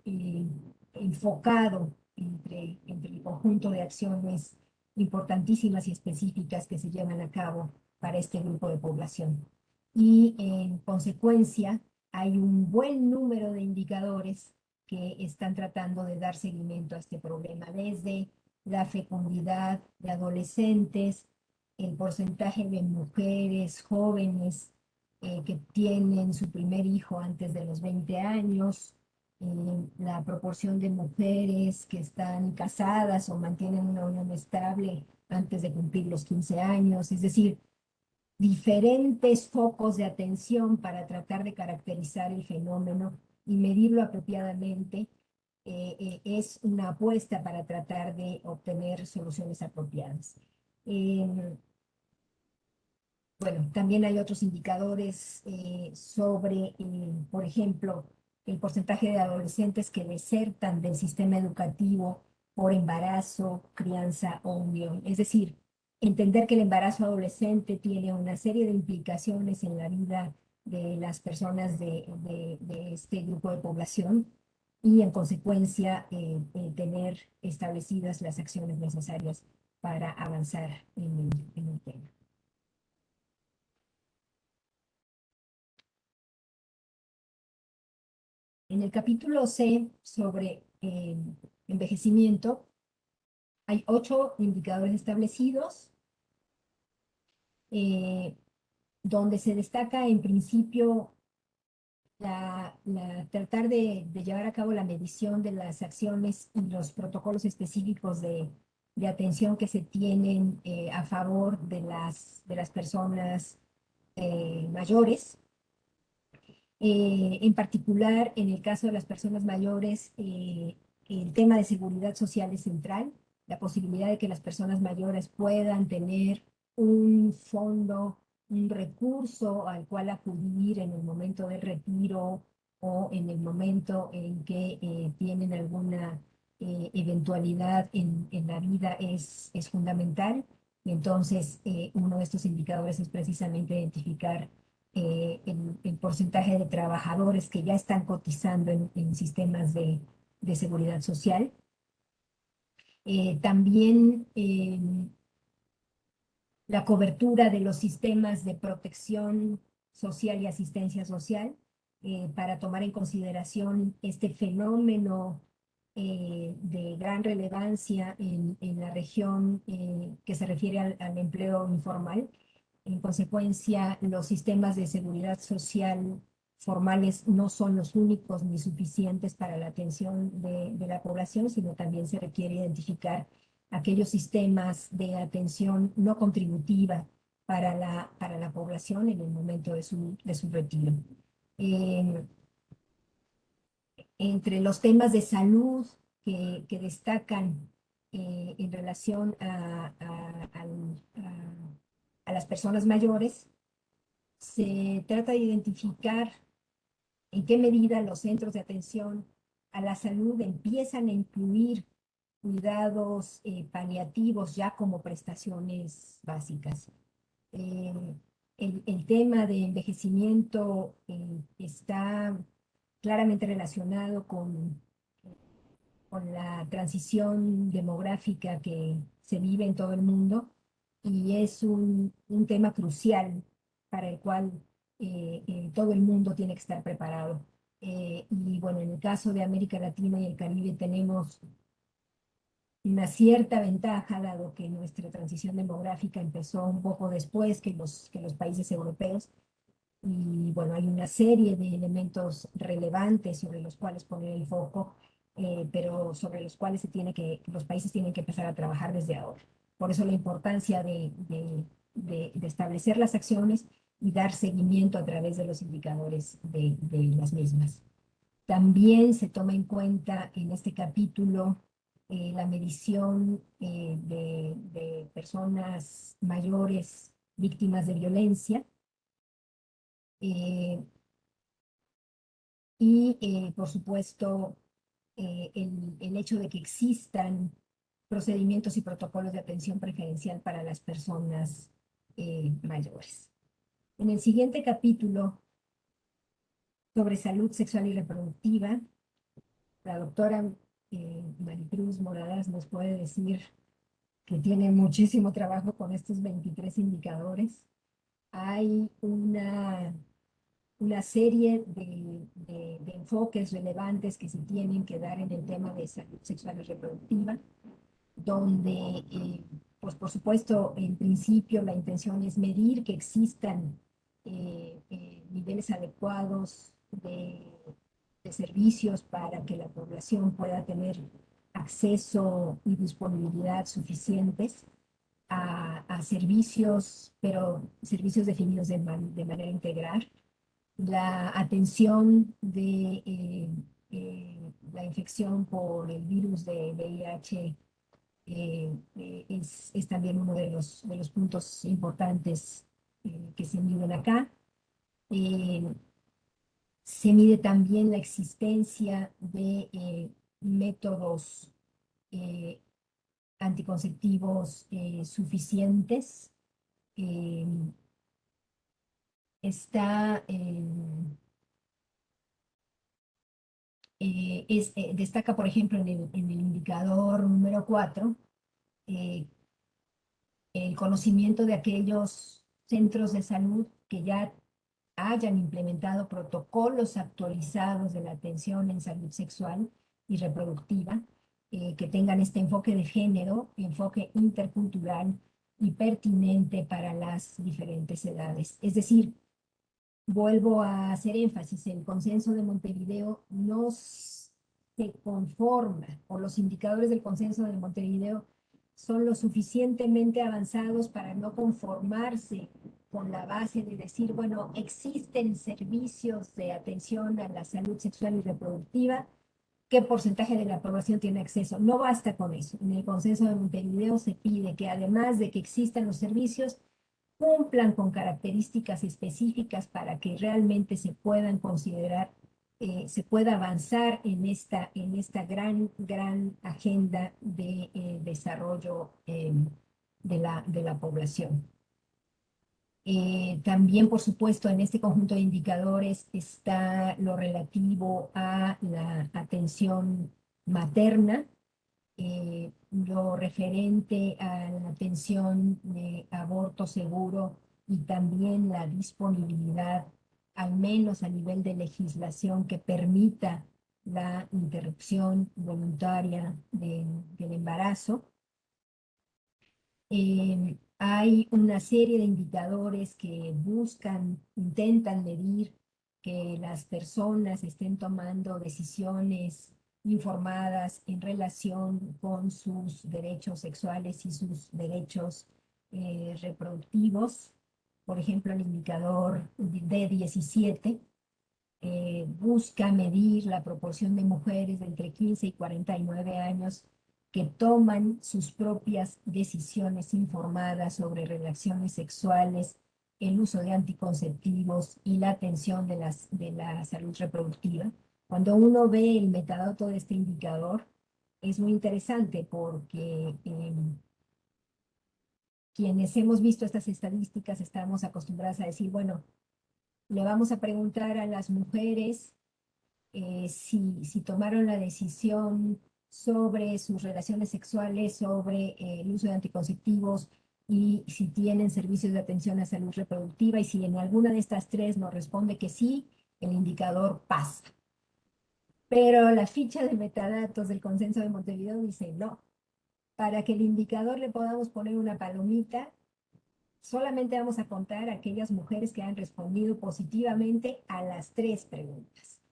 enfocado entre el conjunto de acciones importantísimas y específicas que se llevan a cabo para este grupo de población. Y en consecuencia, hay un buen número de indicadores que están tratando de dar seguimiento a este problema, desde la fecundidad de adolescentes, el porcentaje de mujeres jóvenes que tienen su primer hijo antes de los 20 años, la proporción de mujeres que están casadas o mantienen una unión estable antes de cumplir los 15 años, es decir, diferentes focos de atención para tratar de caracterizar el fenómeno y medirlo apropiadamente, es una apuesta para tratar de obtener soluciones apropiadas. Bueno, también hay otros indicadores sobre, por ejemplo, el porcentaje de adolescentes que desertan del sistema educativo por embarazo, crianza o unión. Es decir, entender que el embarazo adolescente tiene una serie de implicaciones en la vida de las personas de este grupo de población y en consecuencia tener establecidas las acciones necesarias para avanzar en el tema. En el capítulo C sobre envejecimiento hay 8 indicadores establecidos, donde se destaca en principio tratar de llevar a cabo la medición de las acciones y los protocolos específicos de atención que se tienen a favor de las personas mayores. En particular, en el caso de las personas mayores, el tema de seguridad social es central, la posibilidad de que las personas mayores puedan tener un fondo, un recurso al cual acudir en el momento del retiro o en el momento en que tienen alguna eventualidad en la vida es fundamental. Y entonces, uno de estos indicadores es precisamente identificar el porcentaje de trabajadores que ya están cotizando en sistemas de seguridad social. También la cobertura de los sistemas de protección social y asistencia social para tomar en consideración este fenómeno de gran relevancia en la región que se refiere al empleo informal. En consecuencia, los sistemas de seguridad social formales no son los únicos ni suficientes para la atención de la población, sino también se requiere identificar aquellos sistemas de atención no contributiva para la población en el momento de su retiro. Eh, Entre los temas de salud que destacan en relación a las personas mayores, se trata de identificar en qué medida los centros de atención a la salud empiezan a incluir cuidados paliativos ya como prestaciones básicas. Eh, el tema de envejecimiento está claramente relacionado con la transición demográfica que se vive en todo el mundo y es un tema crucial para el cual todo el mundo tiene que estar preparado. Y bueno, en el caso de América Latina y el Caribe tenemos una cierta ventaja, dado que nuestra transición demográfica empezó un poco después que los países europeos. Y bueno, hay una serie de elementos relevantes sobre los cuales poner el foco, pero sobre los cuales los países tienen que empezar a trabajar desde ahora. Por eso la importancia de establecer las acciones y dar seguimiento a través de los indicadores de las mismas. También se toma en cuenta en este capítulo la medición de personas mayores víctimas de violencia. Eh, por supuesto, el hecho de que existan procedimientos y protocolos de atención preferencial para las personas mayores. En el siguiente capítulo sobre salud sexual y reproductiva, la doctora Maricruz Moradas nos puede decir que tiene muchísimo trabajo con estos 23 indicadores. Hay una serie de enfoques relevantes que se tienen que dar en el tema de salud sexual y reproductiva, donde, pues por supuesto, en principio la intención es medir que existan niveles adecuados de servicios para que la población pueda tener acceso y disponibilidad suficientes a servicios, pero servicios definidos de manera integral. La atención de la infección por el virus de VIH es también uno de los puntos importantes que se miden acá. Se mide también la existencia de métodos eh, anticonceptivos suficientes. Eh, está destaca, por ejemplo, en el indicador número 4, el conocimiento de aquellos centros de salud que ya hayan implementado protocolos actualizados de la atención en salud sexual y reproductiva, que tengan este enfoque de género, enfoque intercultural y pertinente para las diferentes edades. Es decir, vuelvo a hacer énfasis, el consenso de Montevideo no se conforma, o los indicadores del consenso de Montevideo son lo suficientemente avanzados para no conformarse con la base de decir, bueno, existen servicios de atención a la salud sexual y reproductiva, ¿qué porcentaje de la población tiene acceso? No basta con eso. En el consenso de Montevideo se pide que además de que existan los servicios, cumplan con características específicas para que realmente se puedan considerar, se pueda avanzar en esta gran agenda de desarrollo de la población. También, por supuesto, en este conjunto de indicadores está lo relativo a la atención materna, lo referente a la atención de aborto seguro y también la disponibilidad, al menos a nivel de legislación, que permita la interrupción voluntaria del embarazo. Hay una serie de indicadores que intentan medir que las personas estén tomando decisiones informadas en relación con sus derechos sexuales y sus derechos reproductivos. Por ejemplo, el indicador D17 busca medir la proporción de mujeres de entre 15 y 49 años que toman sus propias decisiones informadas sobre relaciones sexuales, el uso de anticonceptivos y la atención de la salud reproductiva. Cuando uno ve el metadato de este indicador, es muy interesante porque quienes hemos visto estas estadísticas estamos acostumbrados a decir, bueno, le vamos a preguntar a las mujeres si tomaron la decisión sobre sus relaciones sexuales, sobre el uso de anticonceptivos y si tienen servicios de atención a salud reproductiva, y si en alguna de estas tres nos responde que sí, el indicador pasa. Pero la ficha de metadatos del Consenso de Montevideo dice no. Para que el indicador le podamos poner una palomita, solamente vamos a contar a aquellas mujeres que han respondido positivamente a las tres preguntas.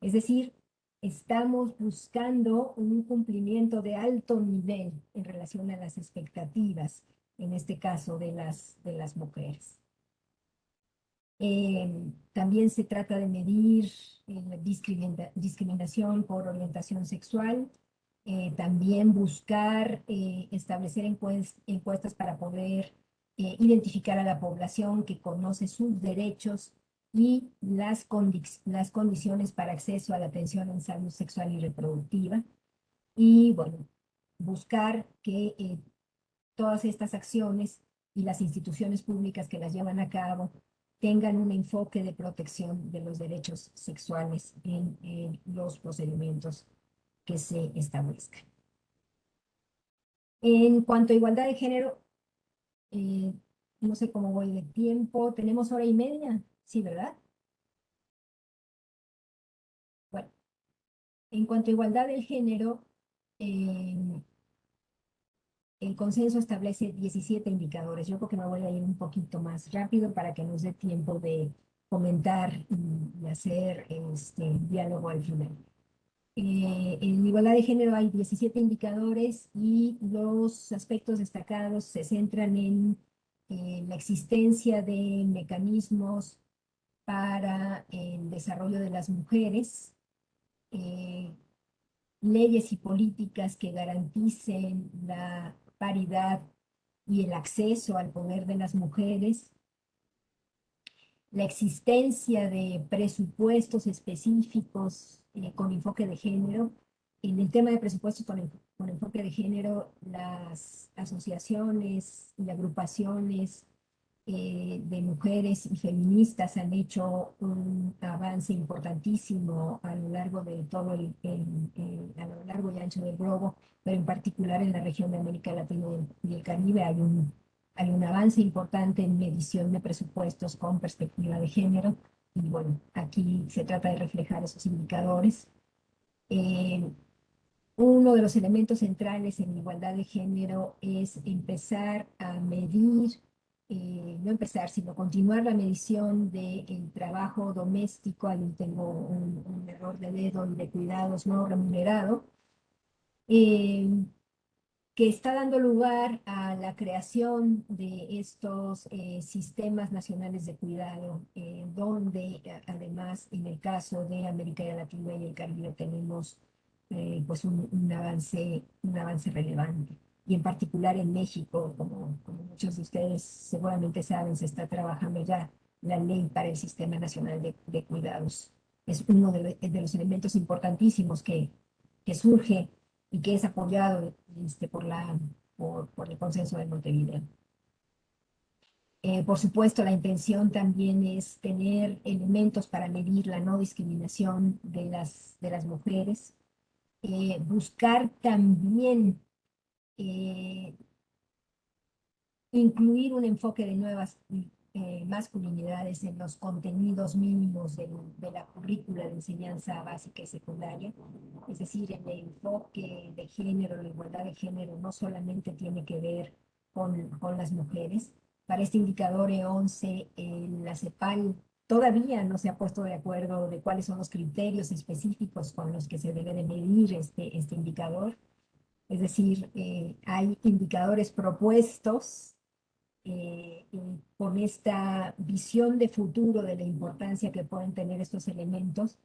Es decir, estamos buscando un cumplimiento de alto nivel en relación a las expectativas, en este caso de las mujeres. También se trata de medir discriminación por orientación sexual, también buscar establecer encuestas para poder identificar a la población que conoce sus derechos y las condiciones para acceso a la atención en salud sexual y reproductiva. Y bueno, buscar que todas estas acciones y las instituciones públicas que las llevan a cabo tengan un enfoque de protección de los derechos sexuales en los procedimientos que se establezcan. En cuanto a igualdad de género, no sé cómo voy de tiempo, tenemos hora y media, sí, ¿verdad? Bueno, en cuanto a igualdad de género, el consenso establece 17 indicadores. Yo creo que me voy a ir un poquito más rápido para que nos dé tiempo de comentar y hacer este diálogo al final. En igualdad de género hay 17 indicadores y los aspectos destacados se centran en la existencia de mecanismos para el desarrollo de las mujeres, leyes y políticas que garanticen la paridad y el acceso al poder de las mujeres, la existencia de presupuestos específicos con enfoque de género. En el tema de presupuestos con enfoque de género, las asociaciones y agrupaciones de mujeres y feministas han hecho un avance importantísimo a lo largo de todo a lo largo y ancho del globo, pero en particular en la región de América Latina y el Caribe hay un avance importante en medición de presupuestos con perspectiva de género, y bueno, aquí se trata de reflejar esos indicadores. Uno de los elementos centrales en igualdad de género es empezar a medir, no empezar, sino continuar la medición del trabajo doméstico. Ahí tengo un error de dedo, y de cuidados no remunerado, eh, que está dando lugar a la creación de estos sistemas nacionales de cuidado, donde además en el caso de América Latina y el Caribe tenemos pues un avance relevante. Y en particular en México, como muchos de ustedes seguramente saben, se está trabajando ya la ley para el Sistema Nacional de Cuidados. Es uno de los elementos importantísimos que surge y que es apoyado por el Consenso de Montevideo. Por supuesto, la intención también es tener elementos para medir la no discriminación de las mujeres, buscar también incluir un enfoque de nuevas masculinidades en los contenidos mínimos de la currícula de enseñanza básica y secundaria. Es decir, el enfoque de género, la igualdad de género no solamente tiene que ver con las mujeres. Para este indicador E11, la CEPAL todavía no se ha puesto de acuerdo de cuáles son los criterios específicos con los que se debe de medir este indicador. Es decir, hay indicadores propuestos con esta visión de futuro de la importancia que pueden tener estos elementos,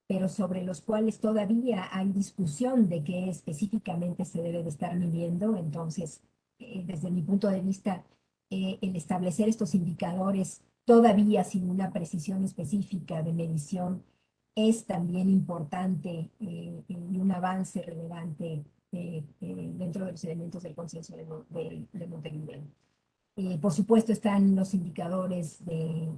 pero sobre los cuales todavía hay discusión de qué específicamente se debe de estar midiendo. Entonces, desde mi punto de vista, el establecer estos indicadores todavía sin una precisión específica de medición es también importante y un avance relevante dentro de los elementos del consenso de Montevideo. Por supuesto están los indicadores de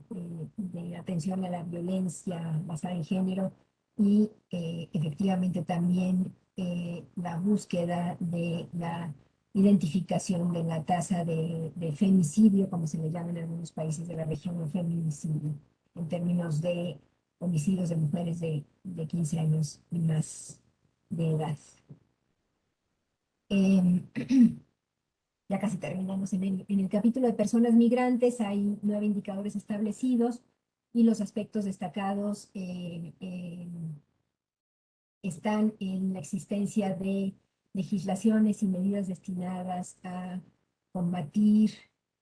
atención a la violencia basada en género y efectivamente también la búsqueda de la identificación de la tasa de femicidio, como se le llama en algunos países de la región, o feminicidio, en términos de homicidios de mujeres de 15 años y más de edad. Em, Ya casi terminamos. En el capítulo de personas migrantes hay 9 indicadores establecidos y los aspectos destacados están en la existencia de legislaciones y medidas destinadas a combatir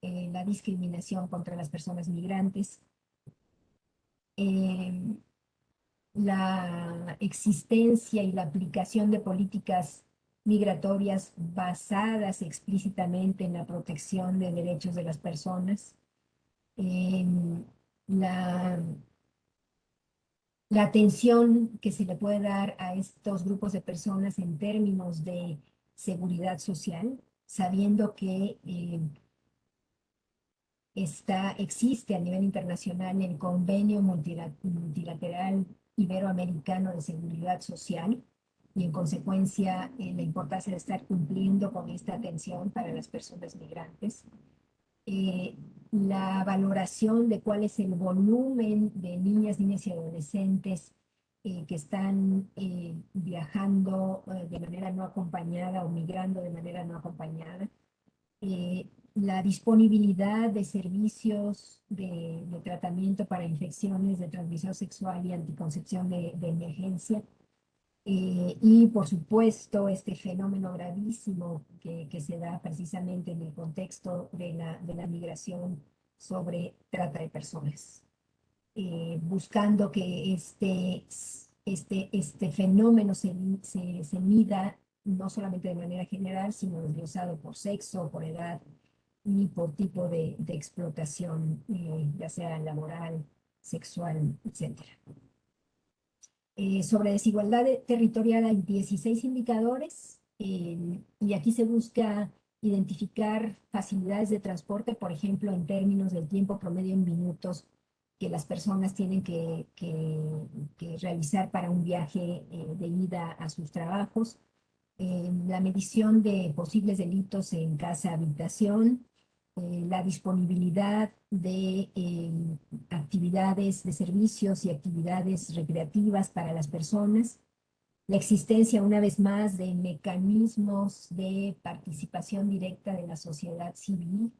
la discriminación contra las personas migrantes, eh, la existencia y la aplicación de políticas migratorias basadas explícitamente en la protección de derechos de las personas, en la atención que se le puede dar a estos grupos de personas en términos de seguridad social, sabiendo que existe a nivel internacional el Convenio Multilateral Iberoamericano de Seguridad Social y en consecuencia la importancia de estar cumpliendo con esta atención para las personas migrantes. La valoración de cuál es el volumen de niñas y adolescentes que están viajando de manera no acompañada o migrando de manera no acompañada, la disponibilidad de servicios de tratamiento para infecciones de transmisión sexual y anticoncepción de emergencia. Y por supuesto, este fenómeno gravísimo que se da precisamente en el contexto de la migración sobre trata de personas, buscando que este fenómeno se mida no solamente de manera general, sino desglosado por sexo, por edad y por tipo de explotación, ya sea laboral, sexual, etc. Sobre desigualdad territorial hay 16 indicadores y aquí se busca identificar facilidades de transporte, por ejemplo, en términos del tiempo promedio en minutos que las personas tienen que realizar para un viaje de ida a sus trabajos, la medición de posibles delitos en casa-habitación, la disponibilidad de actividades de servicios y actividades recreativas para las personas, la existencia, una vez más, de mecanismos de participación directa de la sociedad civil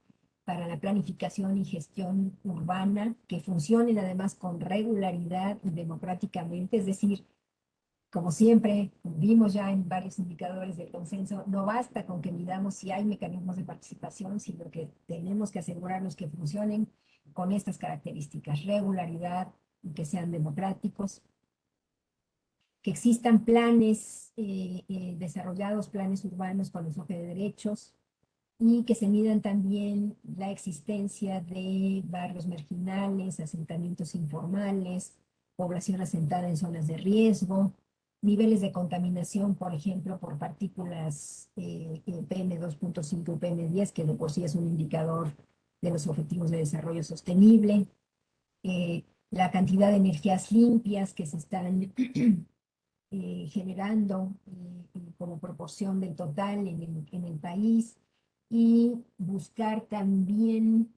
para la planificación y gestión urbana que funcionen además con regularidad y democráticamente, es decir, como siempre, vimos ya en varios indicadores del consenso, no basta con que midamos si hay mecanismos de participación, sino que tenemos que asegurarnos que funcionen con estas características, regularidad y que sean democráticos, que existan planes desarrollados, planes urbanos con enfoque de derechos, y que se midan también la existencia de barrios marginales, asentamientos informales, población asentada en zonas de riesgo, niveles de contaminación, por ejemplo, por partículas PM2.5 y PM10, que de por sí es un indicador de los objetivos de desarrollo sostenible, la cantidad de energías limpias que se están generando como proporción del total en el país, y buscar también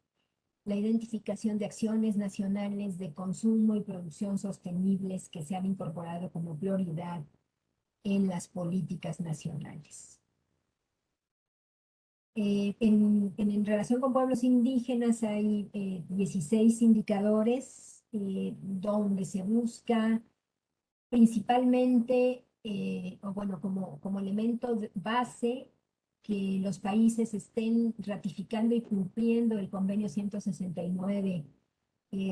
la identificación de acciones nacionales de consumo y producción sostenibles que se han incorporado como prioridad en las políticas nacionales. En relación con pueblos indígenas hay 16 indicadores donde se busca principalmente, o bueno, como elemento base, que los países estén ratificando y cumpliendo el convenio 169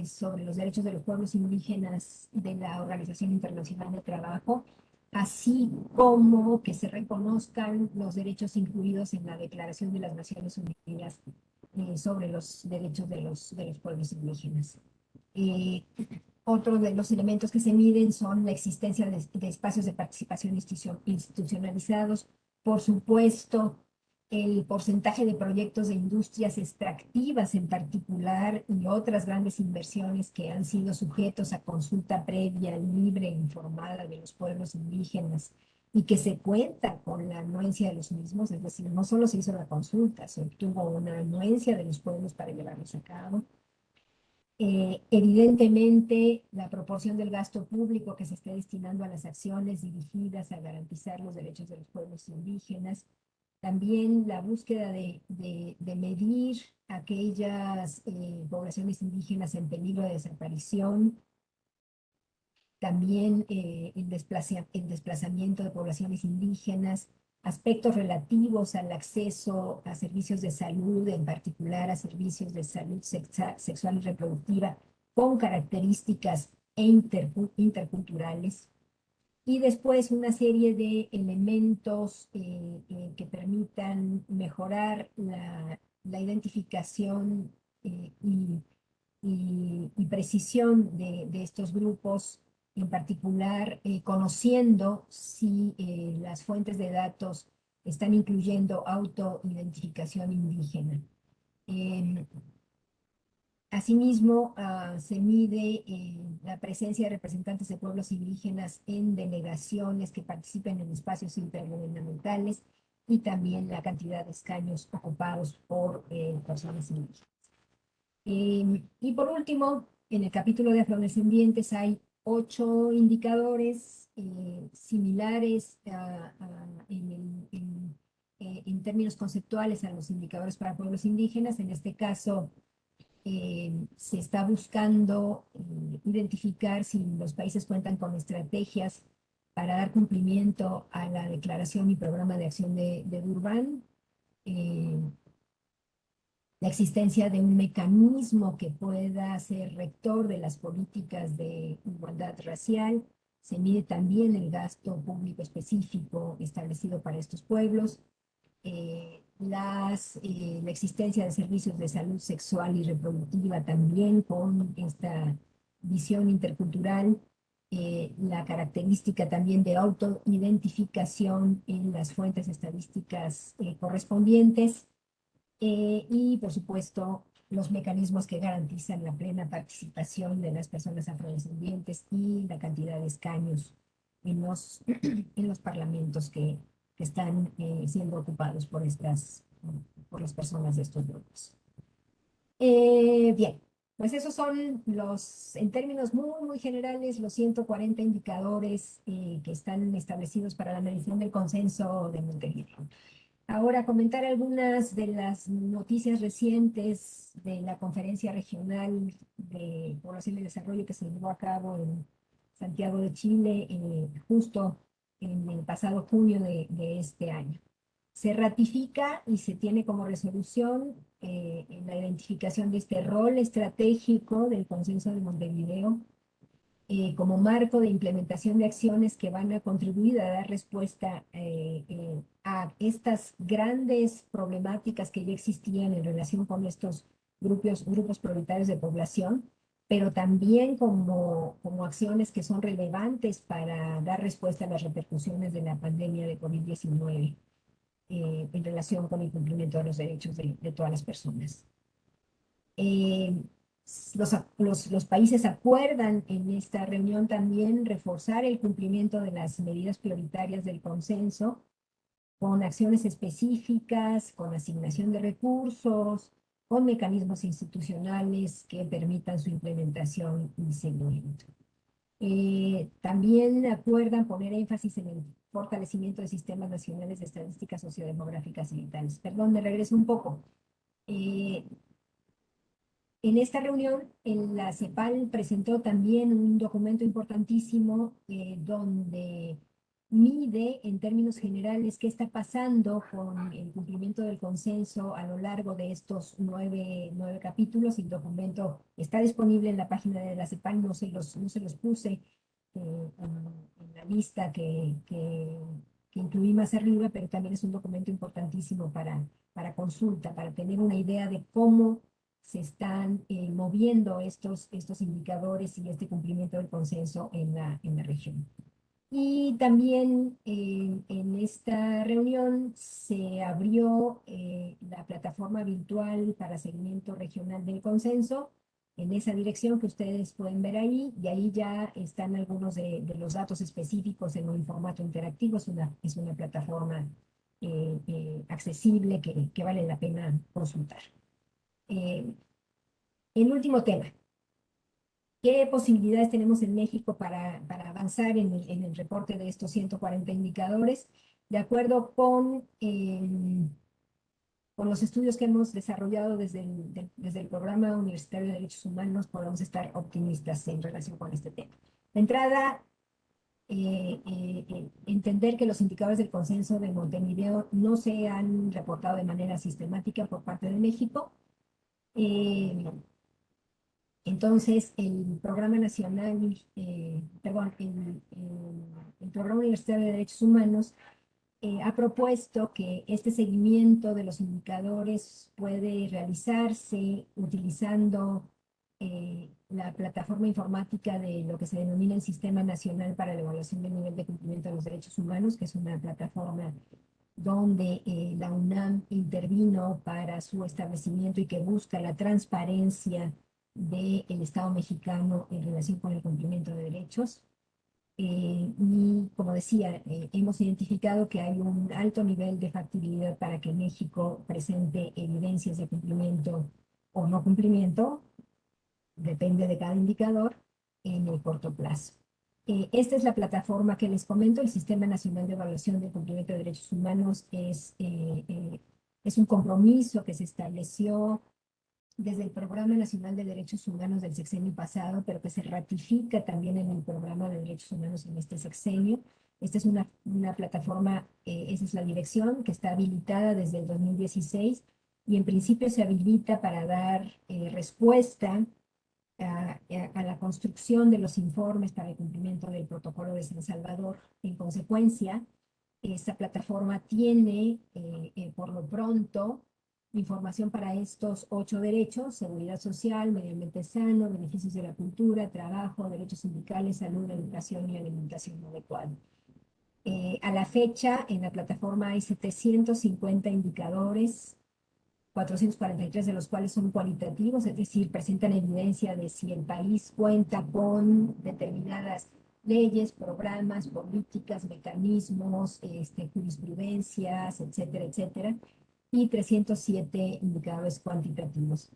sobre los derechos de los pueblos indígenas de la Organización Internacional de Trabajo, así como que se reconozcan los derechos incluidos en la Declaración de las Naciones Unidas sobre los derechos de los pueblos indígenas. Eh, Otro de los elementos que se miden son la existencia de espacios de participación institucionalizados, por supuesto, el porcentaje de proyectos de industrias extractivas en particular y otras grandes inversiones que han sido sujetos a consulta previa, libre e informada de los pueblos indígenas y que se cuenta con la anuencia de los mismos, es decir, no solo se hizo la consulta, se obtuvo una anuencia de los pueblos para llevarlos a cabo. Evidentemente, la proporción del gasto público que se esté destinando a las acciones dirigidas a garantizar los derechos de los pueblos indígenas. También la búsqueda de medir aquellas poblaciones indígenas en peligro de desaparición. También el desplazamiento de poblaciones indígenas, aspectos relativos al acceso a servicios de salud, en particular a servicios de salud sexual y reproductiva, con características interculturales. Y después una serie de elementos que permitan mejorar la identificación y precisión de estos grupos, en particular conociendo si las fuentes de datos están incluyendo autoidentificación indígena. Asimismo, se mide la presencia de representantes de pueblos indígenas en delegaciones que participen en espacios intergubernamentales y también la cantidad de escaños ocupados por personas indígenas. Y por último, en el capítulo de afrodescendientes hay 8 indicadores similares en términos conceptuales a los indicadores para pueblos indígenas. En este caso, se está buscando identificar si los países cuentan con estrategias para dar cumplimiento a la declaración y programa de acción de Durban, la existencia de un mecanismo que pueda ser rector de las políticas de igualdad racial. Se mide también el gasto público específico establecido para estos pueblos, la existencia de servicios de salud sexual y reproductiva también con esta visión intercultural, la característica también de autoidentificación en las fuentes estadísticas correspondientes, y por supuesto los mecanismos que garantizan la plena participación de las personas afrodescendientes y la cantidad de escaños en los parlamentos que están siendo ocupados por las personas de estos grupos. Bien, pues esos son en términos muy generales, los 140 indicadores que están establecidos para la medición del consenso de Montevideo. Ahora comentar algunas de las noticias recientes de la Conferencia Regional de Población y Desarrollo que se llevó a cabo en Santiago de Chile justo en el pasado junio de este año. Se ratifica y se tiene como resolución en la identificación de este rol estratégico del Consenso de Montevideo como marco de implementación de acciones que van a contribuir a dar respuesta a estas grandes problemáticas que ya existían en relación con estos grupos prioritarios de población, pero también como acciones que son relevantes para dar respuesta a las repercusiones de la pandemia de COVID-19 en relación con el cumplimiento de los derechos de todas las personas. Los países acuerdan en esta reunión también reforzar el cumplimiento de las medidas prioritarias del consenso con acciones específicas, con asignación de recursos, con mecanismos institucionales que permitan su implementación y seguimiento. También acuerdan poner énfasis en el fortalecimiento de sistemas nacionales de estadísticas sociodemográficas y vitales. Perdón, me regreso un poco. En esta reunión, la CEPAL presentó también un documento importantísimo donde mide en términos generales qué está pasando con el cumplimiento del consenso a lo largo de estos nueve capítulos. El documento está disponible en la página de la CEPAL, no se los puse en la lista que incluí más arriba, pero también es un documento importantísimo para consulta, para tener una idea de cómo se están moviendo estos indicadores y este cumplimiento del consenso en la región. Y también en esta reunión se abrió la plataforma virtual para seguimiento regional del consenso, en esa dirección que ustedes pueden ver ahí, y ahí ya están algunos de los datos específicos en un formato interactivo. Es una plataforma accesible que vale la pena consultar. El último tema. ¿Qué posibilidades tenemos en México para avanzar en el reporte de estos 140 indicadores? De acuerdo con los estudios que hemos desarrollado desde el Programa Universitario de Derechos Humanos, podemos estar optimistas en relación con este tema. De entrada, entender que los indicadores del consenso de Montevideo no se han reportado de manera sistemática por parte de México. Entonces, el Programa Nacional, perdón, el Programa Universitario de Derechos Humanos ha propuesto que este seguimiento de los indicadores puede realizarse utilizando la plataforma informática de lo que se denomina el Sistema Nacional para la Evaluación del Nivel de Cumplimiento de los Derechos Humanos, que es una plataforma donde la UNAM intervino para su establecimiento y que busca la transparencia del Estado mexicano en relación con el cumplimiento de derechos. Y como decía, hemos identificado que hay un alto nivel de factibilidad para que México presente evidencias de cumplimiento o no cumplimiento, depende de cada indicador, en el corto plazo. Esta es la plataforma que les comento. El Sistema Nacional de Evaluación del Cumplimiento de Derechos Humanos es un compromiso que se estableció desde el Programa Nacional de Derechos Humanos del sexenio pasado, pero que se ratifica también en el Programa de Derechos Humanos en este sexenio. Esta es una plataforma, esa es la dirección, que está habilitada desde el 2016 y en principio se habilita para dar respuesta a la construcción de los informes para el cumplimiento del protocolo de San Salvador. En consecuencia, esta plataforma tiene, por lo pronto, información para estos 8 derechos: seguridad social, medio ambiente sano, beneficios de la cultura, trabajo, derechos sindicales, salud, educación y alimentación adecuada. A la fecha, en la plataforma hay 750 indicadores, 443 de los cuales son cualitativos, es decir, presentan evidencia de si el país cuenta con determinadas leyes, programas, políticas, mecanismos, jurisprudencias, etcétera, etcétera, y 307 indicadores cuantitativos.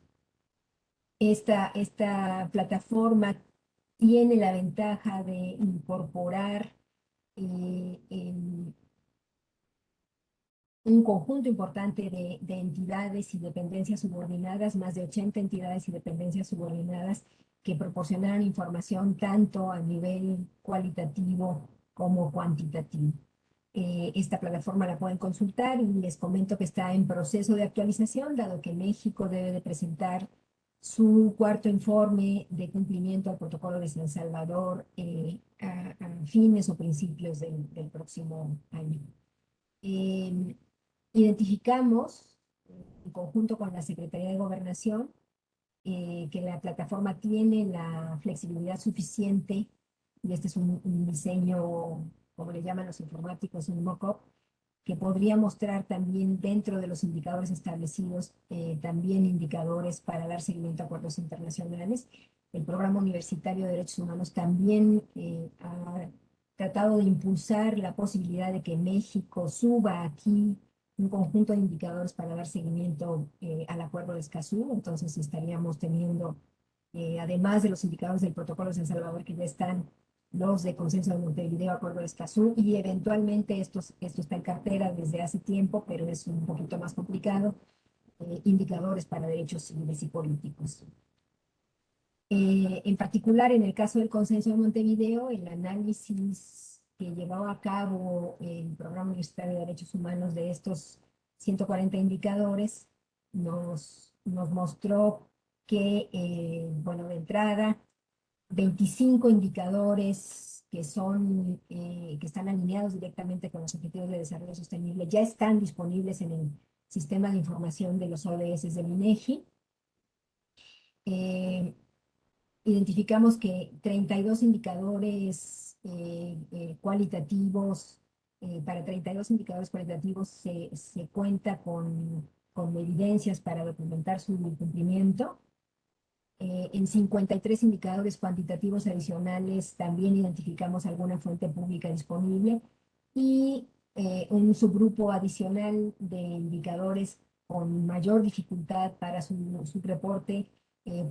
Esta plataforma tiene la ventaja de incorporar un conjunto importante de entidades y dependencias subordinadas, más de 80 entidades y dependencias subordinadas que proporcionaron información tanto a nivel cualitativo como cuantitativo. Esta plataforma la pueden consultar y les comento que está en proceso de actualización, dado que México debe de presentar su cuarto informe de cumplimiento al protocolo de San Salvador a fines o principios del próximo año. Identificamos, en conjunto con la Secretaría de Gobernación, que la plataforma tiene la flexibilidad suficiente, y este es un diseño, como le llaman los informáticos, un mock-up, que podría mostrar también dentro de los indicadores establecidos, también indicadores para dar seguimiento a acuerdos internacionales. El Programa Universitario de Derechos Humanos también ha tratado de impulsar la posibilidad de que México suba aquí un conjunto de indicadores para dar seguimiento al acuerdo de Escazú. Entonces estaríamos teniendo, además de los indicadores del protocolo de San Salvador que ya están los de Consenso de Montevideo, Acuerdo de Escazú, y eventualmente esto está en cartera desde hace tiempo, pero es un poquito más complicado, indicadores para derechos civiles y políticos. En particular, en el caso del Consenso de Montevideo, el análisis que llevaba a cabo el Programa Universitario de Derechos Humanos de estos 140 indicadores nos mostró que, bueno, de entrada, 25 indicadores que están alineados directamente con los Objetivos de Desarrollo Sostenible ya están disponibles en el sistema de información de los ODS del INEGI. Identificamos que 32 indicadores cualitativos, para 32 indicadores cualitativos se cuenta con evidencias para documentar su cumplimiento. En 53 indicadores cuantitativos adicionales también identificamos alguna fuente pública disponible y un subgrupo adicional de indicadores con mayor dificultad para su reporte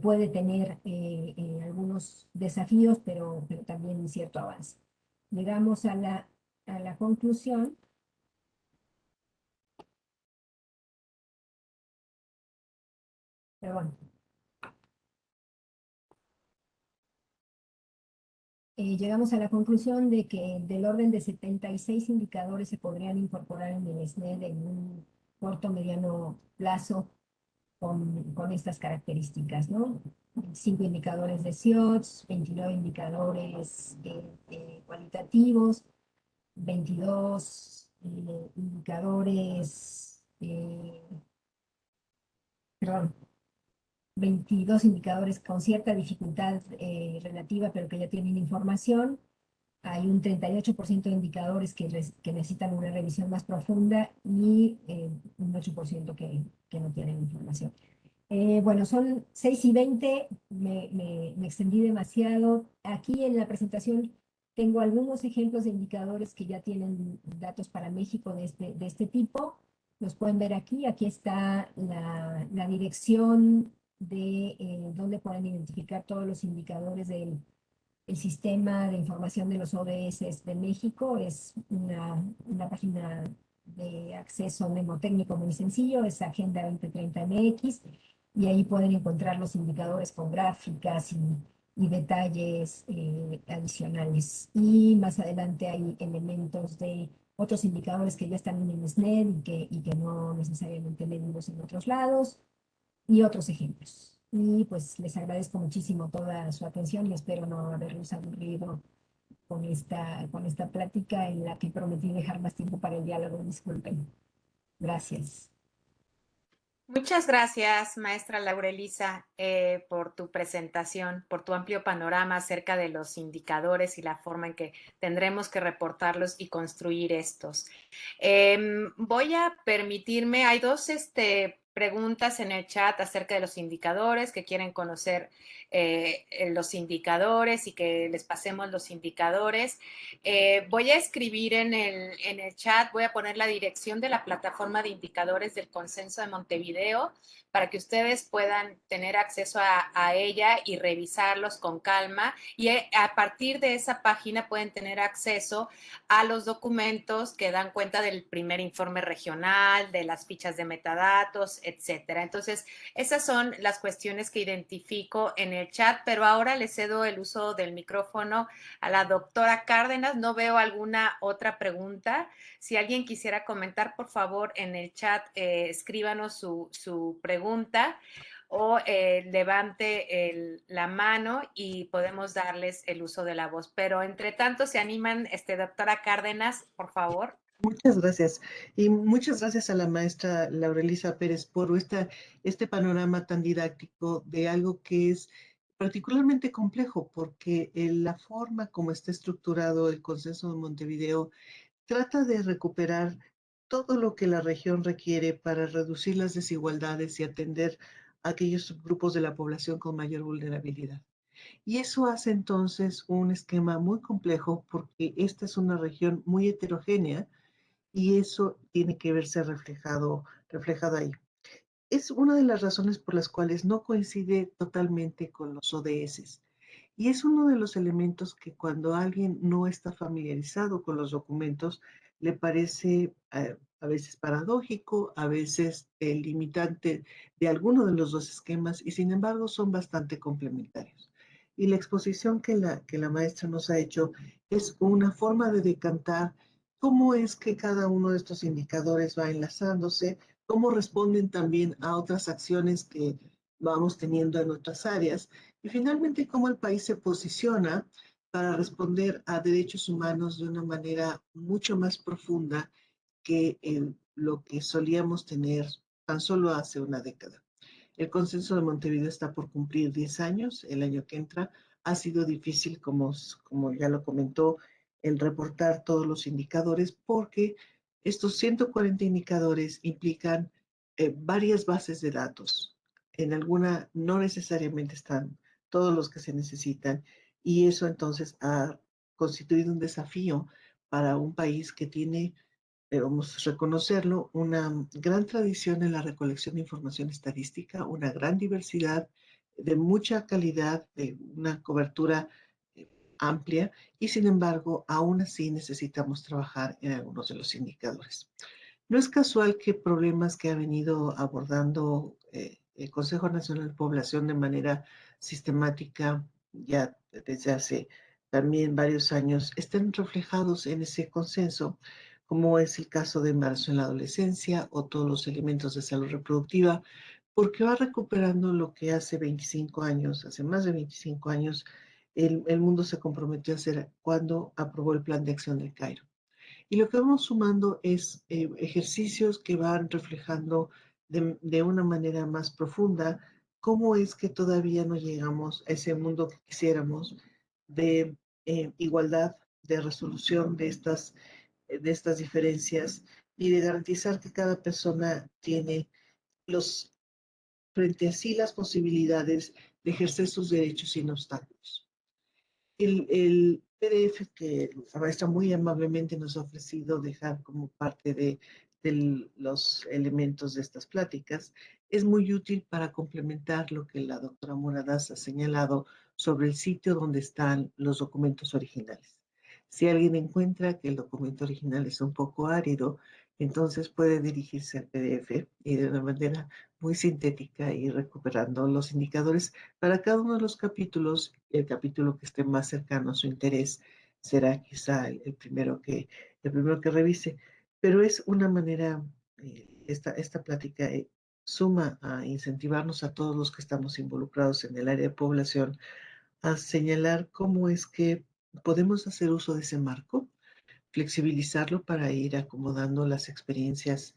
puede tener algunos desafíos, pero también un cierto avance. Llegamos a la conclusión. Pero bueno. Llegamos a la conclusión de que del orden de 76 indicadores se podrían incorporar en el SNED en un corto mediano plazo con estas características, ¿no? 5 indicadores de CIOTS, 29 indicadores cualitativos, 22 indicadores, perdón, 22 indicadores con cierta dificultad relativa, pero que ya tienen información. Hay un 38% de indicadores que necesitan una revisión más profunda y un 8% que no tienen información. Bueno, son 6:20, me extendí demasiado. Aquí en la presentación tengo algunos ejemplos de indicadores que ya tienen datos para México de este tipo. Los pueden ver aquí. Aquí está la dirección de donde pueden identificar todos los indicadores del el Sistema de Información de los ODS de México. Es una página de acceso mnemotécnico muy sencillo, es Agenda 2030 MX, y ahí pueden encontrar los indicadores con gráficas y detalles adicionales. Y más adelante hay elementos de otros indicadores que ya están en el SNED y que no necesariamente medimos en otros lados, y otros ejemplos. Y pues les agradezco muchísimo toda su atención y espero no haberlos aburrido con esta plática en la que prometí dejar más tiempo para el diálogo. Disculpen. Gracias. Muchas gracias, maestra Laurelisa, por tu presentación, por tu amplio panorama acerca de los indicadores y la forma en que tendremos que reportarlos y construir estos. Voy a permitirme, hay dos preguntas en el chat acerca de los indicadores, que quieren conocer los indicadores y que les pasemos los indicadores. Voy a escribir en el chat, voy a poner la dirección de la plataforma de indicadores del Consenso de Montevideo para que ustedes puedan tener acceso a ella y revisarlos con calma. Y a partir de esa página pueden tener acceso a los documentos que dan cuenta del primer informe regional, de las fichas de metadatos, etcétera. Entonces, esas son las cuestiones que identifico en el chat, pero ahora le cedo el uso del micrófono a la doctora Cárdenas. No veo alguna otra pregunta. Si alguien quisiera comentar, por favor, en el chat, escríbanos su pregunta o levante la mano y podemos darles el uso de la voz. Pero entre tanto, se animan, doctora Cárdenas, por favor. Muchas gracias. Y muchas gracias a la maestra Laurelisa Pérez por este panorama tan didáctico de algo que es particularmente complejo, porque la forma como está estructurado el Consenso de Montevideo trata de recuperar todo lo que la región requiere para reducir las desigualdades y atender a aquellos grupos de la población con mayor vulnerabilidad. Y eso hace entonces un esquema muy complejo porque esta es una región muy heterogénea y eso tiene que verse reflejado ahí. Es una de las razones por las cuales no coincide totalmente con los ODS. Y es uno de los elementos que cuando alguien no está familiarizado con los documentos, le parece a veces paradójico, a veces limitante de alguno de los dos esquemas, y sin embargo son bastante complementarios. Y la exposición que la maestra nos ha hecho es una forma de decantar cómo es que cada uno de estos indicadores va enlazándose, cómo responden también a otras acciones que vamos teniendo en otras áreas, y finalmente cómo el país se posiciona para responder a derechos humanos de una manera mucho más profunda que lo que solíamos tener tan solo hace una década. El consenso de Montevideo está por cumplir 10 años, el año que entra. Ha sido difícil, como ya lo comentó, el reportar todos los indicadores porque estos 140 indicadores implican varias bases de datos. En alguna no necesariamente están todos los que se necesitan y eso entonces ha constituido un desafío para un país que tiene, debemos reconocerlo, una gran tradición en la recolección de información estadística, una gran diversidad de mucha calidad, de una cobertura eh, amplia, y sin embargo, aún así necesitamos trabajar en algunos de los indicadores. No es casual que problemas que ha venido abordando el Consejo Nacional de Población de manera sistemática ya desde hace también varios años estén reflejados en ese consenso, como es el caso de embarazo en la adolescencia o todos los elementos de salud reproductiva, porque va recuperando lo que hace 25 años, hace más de 25 años, el mundo se comprometió a hacer cuando aprobó el Plan de Acción del Cairo. Y lo que vamos sumando es ejercicios que van reflejando de una manera más profunda cómo es que todavía no llegamos a ese mundo que quisiéramos de igualdad, de resolución de estas diferencias y de garantizar que cada persona tiene los, frente a sí las posibilidades de ejercer sus derechos sin obstáculos. El PDF que la maestra muy amablemente nos ha ofrecido dejar como parte de los elementos de estas pláticas es muy útil para complementar lo que la doctora Moradas ha señalado sobre el sitio donde están los documentos originales. Si alguien encuentra que el documento original es un poco árido, entonces puede dirigirse al PDF y de una manera muy sintética ir recuperando los indicadores para cada uno de los capítulos. El capítulo que esté más cercano a su interés será quizá el primero que revise, pero es una manera, esta plática suma a incentivarnos a todos los que estamos involucrados en el área de población a señalar cómo es que podemos hacer uso de ese marco, flexibilizarlo para ir acomodando las experiencias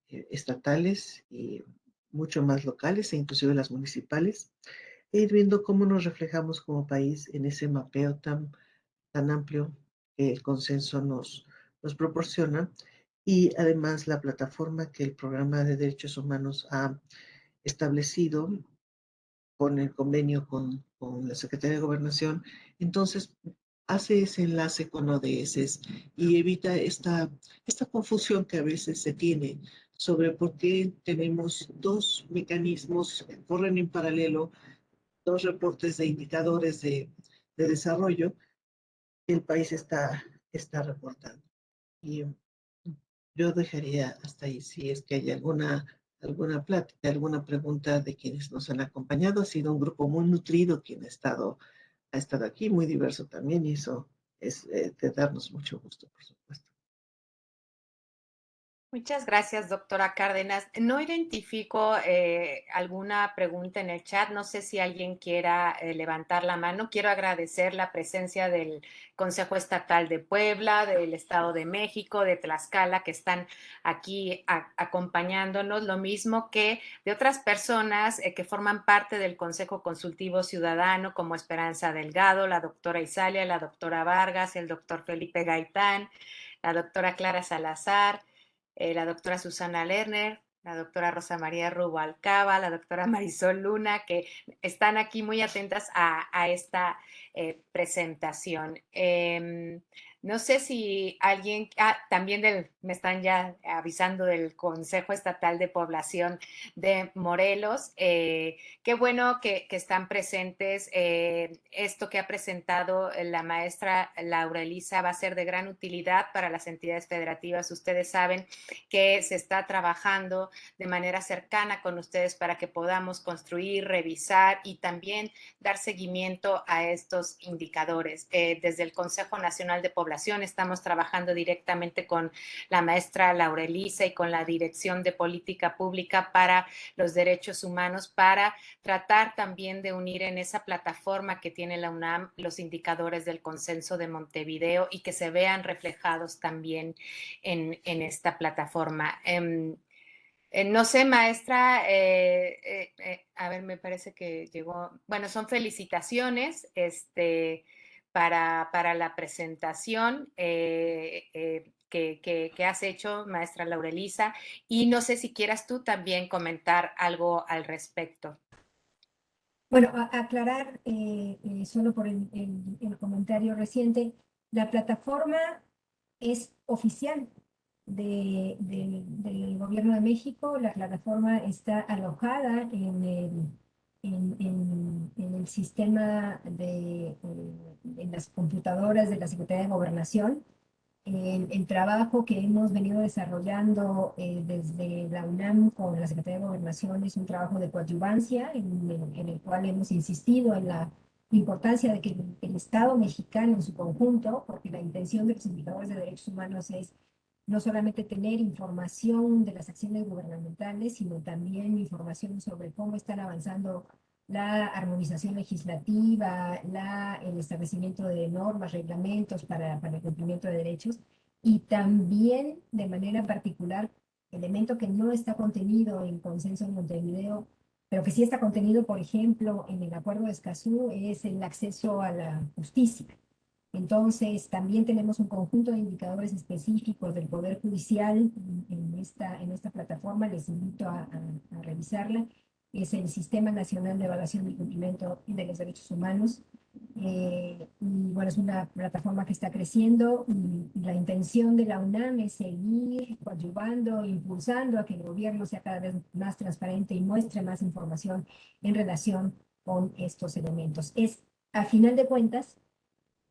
estatales y mucho más locales e inclusive las municipales, e ir viendo cómo nos reflejamos como país en ese mapeo tan amplio que el consenso nos proporciona, y además la plataforma que el Programa de Derechos Humanos ha establecido con el convenio con la Secretaría de Gobernación, entonces hace ese enlace con ODS y evita esta confusión que a veces se tiene sobre por qué tenemos dos mecanismos que corren en paralelo, dos reportes de indicadores de desarrollo que el país está reportando. Y yo dejaría hasta ahí, si es que hay alguna plática, alguna pregunta de quienes nos han acompañado. Ha sido un grupo muy nutrido quien ha estado aquí, muy diverso también, y eso es de darnos mucho gusto, por supuesto. Muchas gracias, doctora Cárdenas. No identifico alguna pregunta en el chat. No sé si alguien quiera levantar la mano. Quiero agradecer la presencia del Consejo Estatal de Puebla, del Estado de México, de Tlaxcala, que están aquí acompañándonos, lo mismo que de otras personas que forman parte del Consejo Consultivo Ciudadano, como Esperanza Delgado, la doctora Isalia, la doctora Vargas, el doctor Felipe Gaitán, la doctora Clara Salazar, la doctora Susana Lerner, la doctora Rosa María Rubalcaba, la doctora Marisol Luna, que están aquí muy atentas a esta presentación. No sé si alguien, también me están ya avisando del Consejo Estatal de Población de Morelos. Qué bueno que están presentes. Esto que ha presentado la maestra Laura Elisa va a ser de gran utilidad para las entidades federativas. Ustedes saben que se está trabajando de manera cercana con ustedes para que podamos construir, revisar y también dar seguimiento a estos indicadores. Desde el Consejo Nacional de Población estamos trabajando directamente con la maestra Laura Elisa y con la Dirección de Política Pública para los Derechos Humanos para tratar también de unir en esa plataforma que tiene la UNAM los indicadores del consenso de Montevideo y que se vean reflejados también en esta plataforma. No sé, maestra, a ver, me parece que llegó, bueno, son felicitaciones para la presentación que has hecho, maestra Laurelisa, y no sé si quieras tú también comentar algo al respecto. Bueno, aclarar solo por el comentario reciente, la plataforma es oficial del Gobierno de México. La plataforma está alojada en el sistema en las computadoras de la Secretaría de Gobernación. El trabajo que hemos venido desarrollando desde la UNAM con la Secretaría de Gobernación es un trabajo de coadyuvancia en el cual hemos insistido en la importancia de que el Estado mexicano en su conjunto, porque la intención de los indicadores de derechos humanos es no solamente tener información de las acciones gubernamentales, sino también información sobre cómo están avanzando la armonización legislativa, el establecimiento de normas, reglamentos para el cumplimiento de derechos, y también de manera particular, elemento que no está contenido en Consenso en Montevideo, pero que sí está contenido, por ejemplo, en el Acuerdo de Escazú, es el acceso a la justicia. Entonces, también tenemos un conjunto de indicadores específicos del Poder Judicial en esta plataforma. Les invito a revisarla. Es el Sistema Nacional de Evaluación del Cumplimiento de los Derechos Humanos. Y bueno, es una plataforma que está creciendo y la intención de la UNAM es seguir coadyuvando, impulsando a que el gobierno sea cada vez más transparente y muestre más información en relación con estos elementos. Es, a final de cuentas,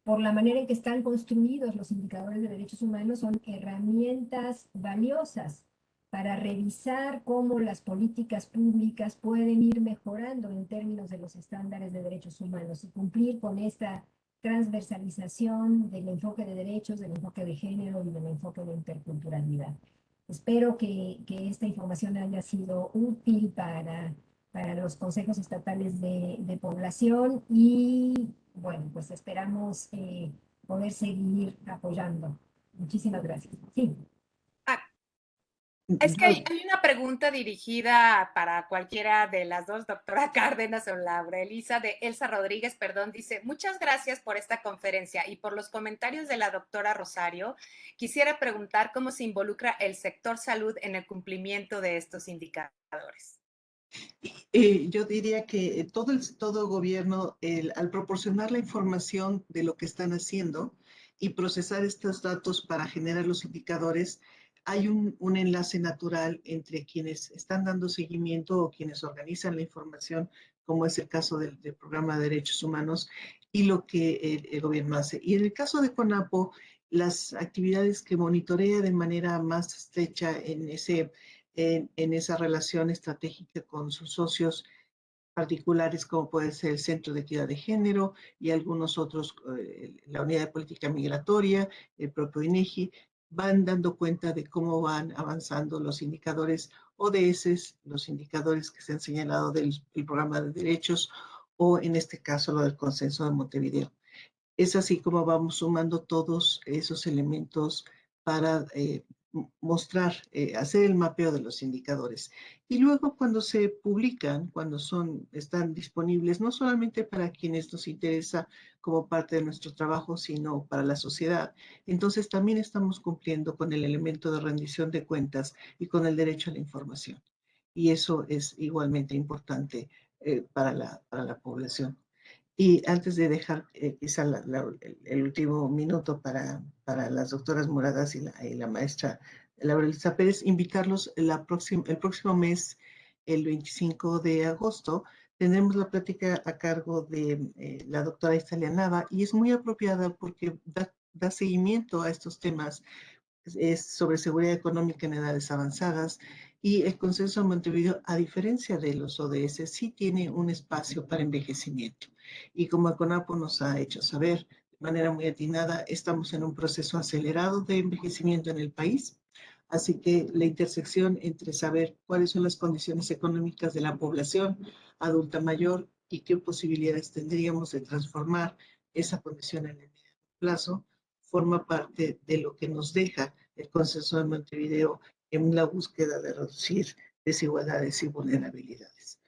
por la manera en que están construidos los indicadores de derechos humanos, son herramientas valiosas para revisar cómo las políticas públicas pueden ir mejorando en términos de los estándares de derechos humanos y cumplir con esta transversalización del enfoque de derechos, del enfoque de género y del enfoque de interculturalidad. Espero que esta información haya sido útil para los consejos estatales de población y bueno, pues esperamos poder seguir apoyando. Muchísimas gracias. Sí. Es que hay una pregunta dirigida para cualquiera de las dos, doctora Cárdenas o Laura Elisa, de Elsa Rodríguez, perdón, dice, muchas gracias por esta conferencia y por los comentarios de la doctora Rosario. Quisiera preguntar cómo se involucra el sector salud en el cumplimiento de estos indicadores. Yo diría que todo gobierno, al proporcionar la información de lo que están haciendo y procesar estos datos para generar los indicadores, hay un enlace natural entre quienes están dando seguimiento o quienes organizan la información, como es el caso del Programa de Derechos Humanos, y lo que el gobierno hace. Y en el caso de CONAPO, las actividades que monitorea de manera más estrecha en esa relación estratégica con sus socios particulares, como puede ser el Centro de Equidad de Género y algunos otros, la Unidad de Política Migratoria, el propio INEGI, van dando cuenta de cómo van avanzando los indicadores ODS, los indicadores que se han señalado del programa de derechos o en este caso lo del consenso de Montevideo. Es así como vamos sumando todos esos elementos para mostrar, hacer el mapeo de los indicadores. Y luego cuando se publican, cuando están disponibles, no solamente para quienes nos interesa como parte de nuestro trabajo, sino para la sociedad, entonces también estamos cumpliendo con el elemento de rendición de cuentas y con el derecho a la información. Y eso es igualmente importante para la población. Y antes de dejar quizá el último minuto para las doctoras Moradas y la maestra Laura Elisa Pérez, invitarlos el próximo mes, el 25 de agosto, tendremos la plática a cargo de la doctora Estalia Nava y es muy apropiada porque da seguimiento a estos temas es sobre seguridad económica en edades avanzadas y el Consenso de Montevideo, a diferencia de los ODS, sí tiene un espacio para envejecimiento. Y como Econapo nos ha hecho saber de manera muy atinada, estamos en un proceso acelerado de envejecimiento en el país. Así que la intersección entre saber cuáles son las condiciones económicas de la población adulta mayor y qué posibilidades tendríamos de transformar esa condición en el medio plazo forma parte de lo que nos deja el Consenso de Montevideo en la búsqueda de reducir desigualdades y vulnerabilidades.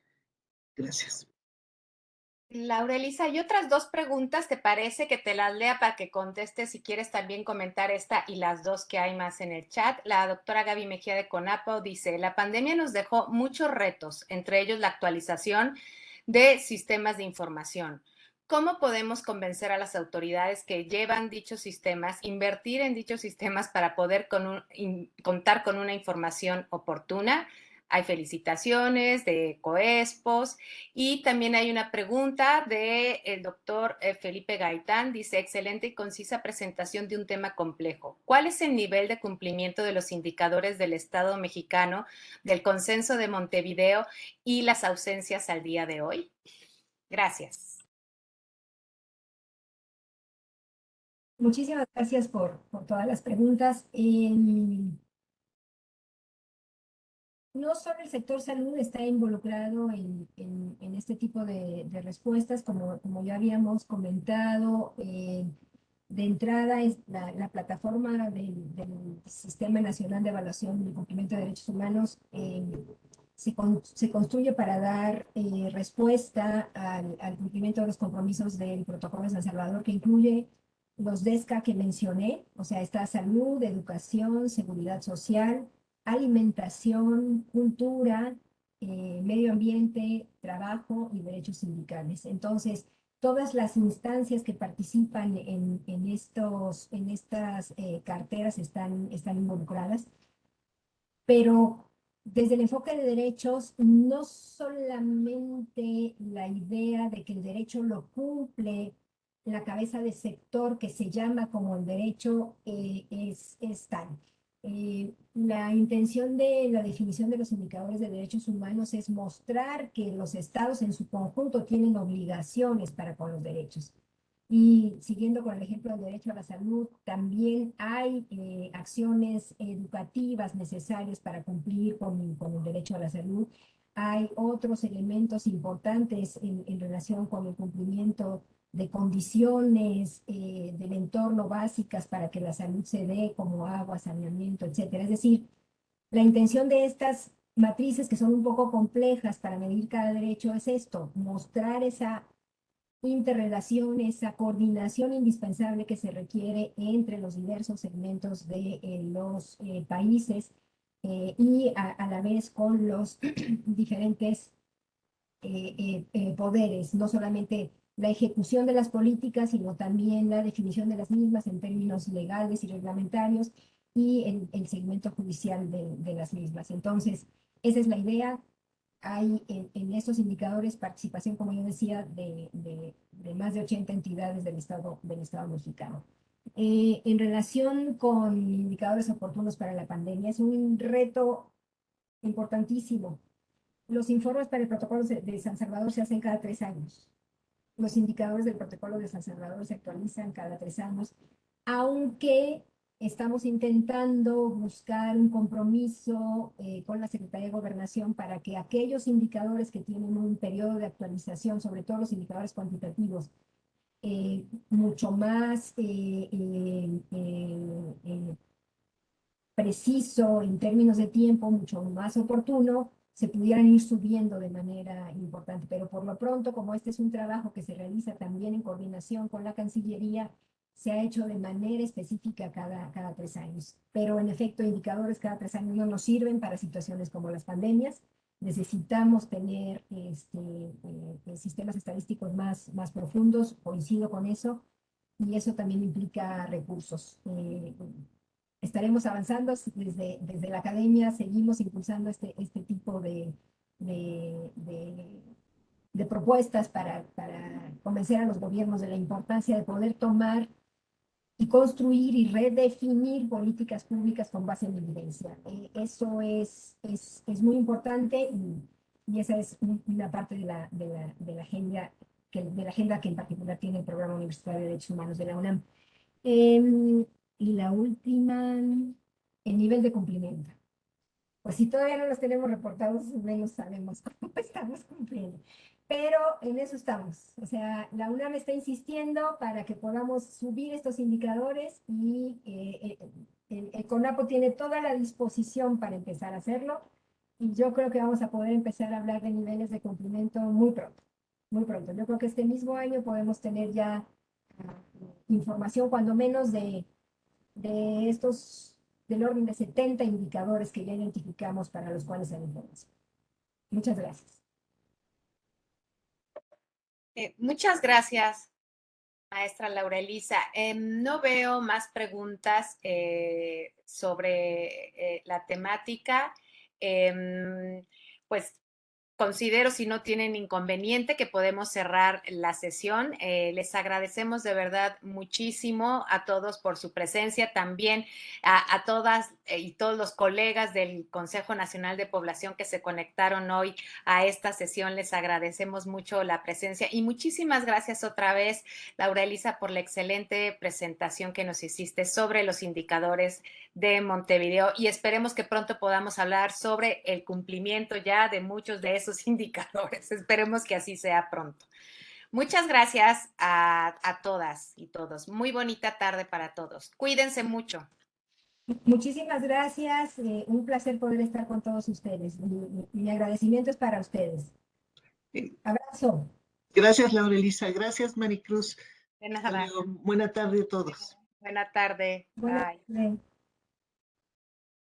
Gracias. Laura Elisa, hay otras dos preguntas, ¿te parece que te las lea para que contestes si quieres también comentar esta y las dos que hay más en el chat? La doctora Gaby Mejía de CONAPO dice, la pandemia nos dejó muchos retos, entre ellos la actualización de sistemas de información. ¿Cómo podemos convencer a las autoridades que llevan dichos sistemas, invertir en dichos sistemas para poder contar con una información oportuna? Hay felicitaciones de Coespos y también hay una pregunta del doctor Felipe Gaitán. Dice, excelente y concisa presentación de un tema complejo. ¿Cuál es el nivel de cumplimiento de los indicadores del Estado mexicano, del Consenso de Montevideo y las ausencias al día de hoy? Gracias. Muchísimas gracias por todas las preguntas. No solo el sector salud está involucrado en este tipo de respuestas, como ya habíamos comentado. De entrada, es la plataforma del Sistema Nacional de Evaluación y Cumplimiento de Derechos Humanos se construye para dar respuesta al cumplimiento de los compromisos del Protocolo de San Salvador, que incluye los DESCA que mencioné, o sea, está salud, educación, seguridad social, alimentación, cultura, medio ambiente, trabajo y derechos sindicales. Entonces, todas las instancias que participan en estas carteras están involucradas, pero desde el enfoque de derechos, no solamente la idea de que el derecho lo cumple la cabeza de sector que se llama como el derecho es tal. La intención de la definición de los indicadores de derechos humanos es mostrar que los estados en su conjunto tienen obligaciones para con los derechos. Y siguiendo con el ejemplo del derecho a la salud, también hay acciones educativas necesarias para cumplir con el derecho a la salud. Hay otros elementos importantes en relación con el cumplimiento de condiciones del entorno básicas para que la salud se dé, como agua, saneamiento, etcétera. Es decir, la intención de estas matrices, que son un poco complejas para medir cada derecho, es esto: mostrar esa interrelación, esa coordinación indispensable que se requiere entre los diversos segmentos de los países y a la vez con los diferentes poderes, no solamente la ejecución de las políticas, sino también la definición de las mismas en términos legales y reglamentarios y el segmento judicial de las mismas. Entonces, esa es la idea. Hay en estos indicadores participación, como yo decía, de más de 80 entidades del Estado mexicano. En relación con indicadores oportunos para la pandemia, es un reto importantísimo. Los informes para el protocolo de San Salvador se hacen cada 3 años. Los indicadores del protocolo de San Salvador se actualizan cada 3 años, aunque estamos intentando buscar un compromiso con la Secretaría de Gobernación para que aquellos indicadores que tienen un periodo de actualización, sobre todo los indicadores cuantitativos, mucho más preciso en términos de tiempo, mucho más oportuno, se pudieran ir subiendo de manera importante. Pero por lo pronto, como este es un trabajo que se realiza también en coordinación con la Cancillería, se ha hecho de manera específica cada 3 años. Pero en efecto, indicadores cada 3 años no nos sirven para situaciones como las pandemias. necesitamos tener sistemas estadísticos más profundos, coincido con eso, y eso también implica recursos. Estaremos avanzando desde la academia, seguimos impulsando este tipo de propuestas para convencer a los gobiernos de la importancia de poder tomar y construir y redefinir políticas públicas con base en evidencia. Eso es muy importante y esa es una parte de la agenda que en particular tiene el Programa Universitario de Derechos Humanos de la UNAM. Y la última, el nivel de cumplimiento. Pues si todavía no los tenemos reportados, menos sabemos cómo estamos cumpliendo. Pero en eso estamos. O sea, la UNAM está insistiendo para que podamos subir estos indicadores y el CONAPO tiene toda la disposición para empezar a hacerlo. Y yo creo que vamos a poder empezar a hablar de niveles de cumplimiento muy pronto. Muy pronto. Yo creo que este mismo año podemos tener ya información, cuando menos de estos del orden de 70 indicadores que ya identificamos para los cuales hay información. Muchas gracias. Muchas gracias, maestra Laura Elisa. No veo más preguntas sobre la temática. Pues considero, si no tienen inconveniente, que podemos cerrar la sesión. Les agradecemos de verdad muchísimo a todos por su presencia, también a todas y todos los colegas del Consejo Nacional de Población que se conectaron hoy a esta sesión. Les agradecemos mucho la presencia y muchísimas gracias otra vez, Laura Elisa, por la excelente presentación que nos hiciste sobre los indicadores de Montevideo, y esperemos que pronto podamos hablar sobre el cumplimiento ya de muchos de esos indicadores. Esperemos que así sea pronto. Muchas gracias a todas y todos. Muy bonita tarde para todos. Cuídense mucho. Muchísimas gracias. Un placer poder estar con todos ustedes. Mi agradecimiento es para ustedes. Abrazo. Gracias, Laura Elisa. Gracias, Maricruz. De nada. Buena tarde a todos. Buena tarde. Buenas Bye. tardes.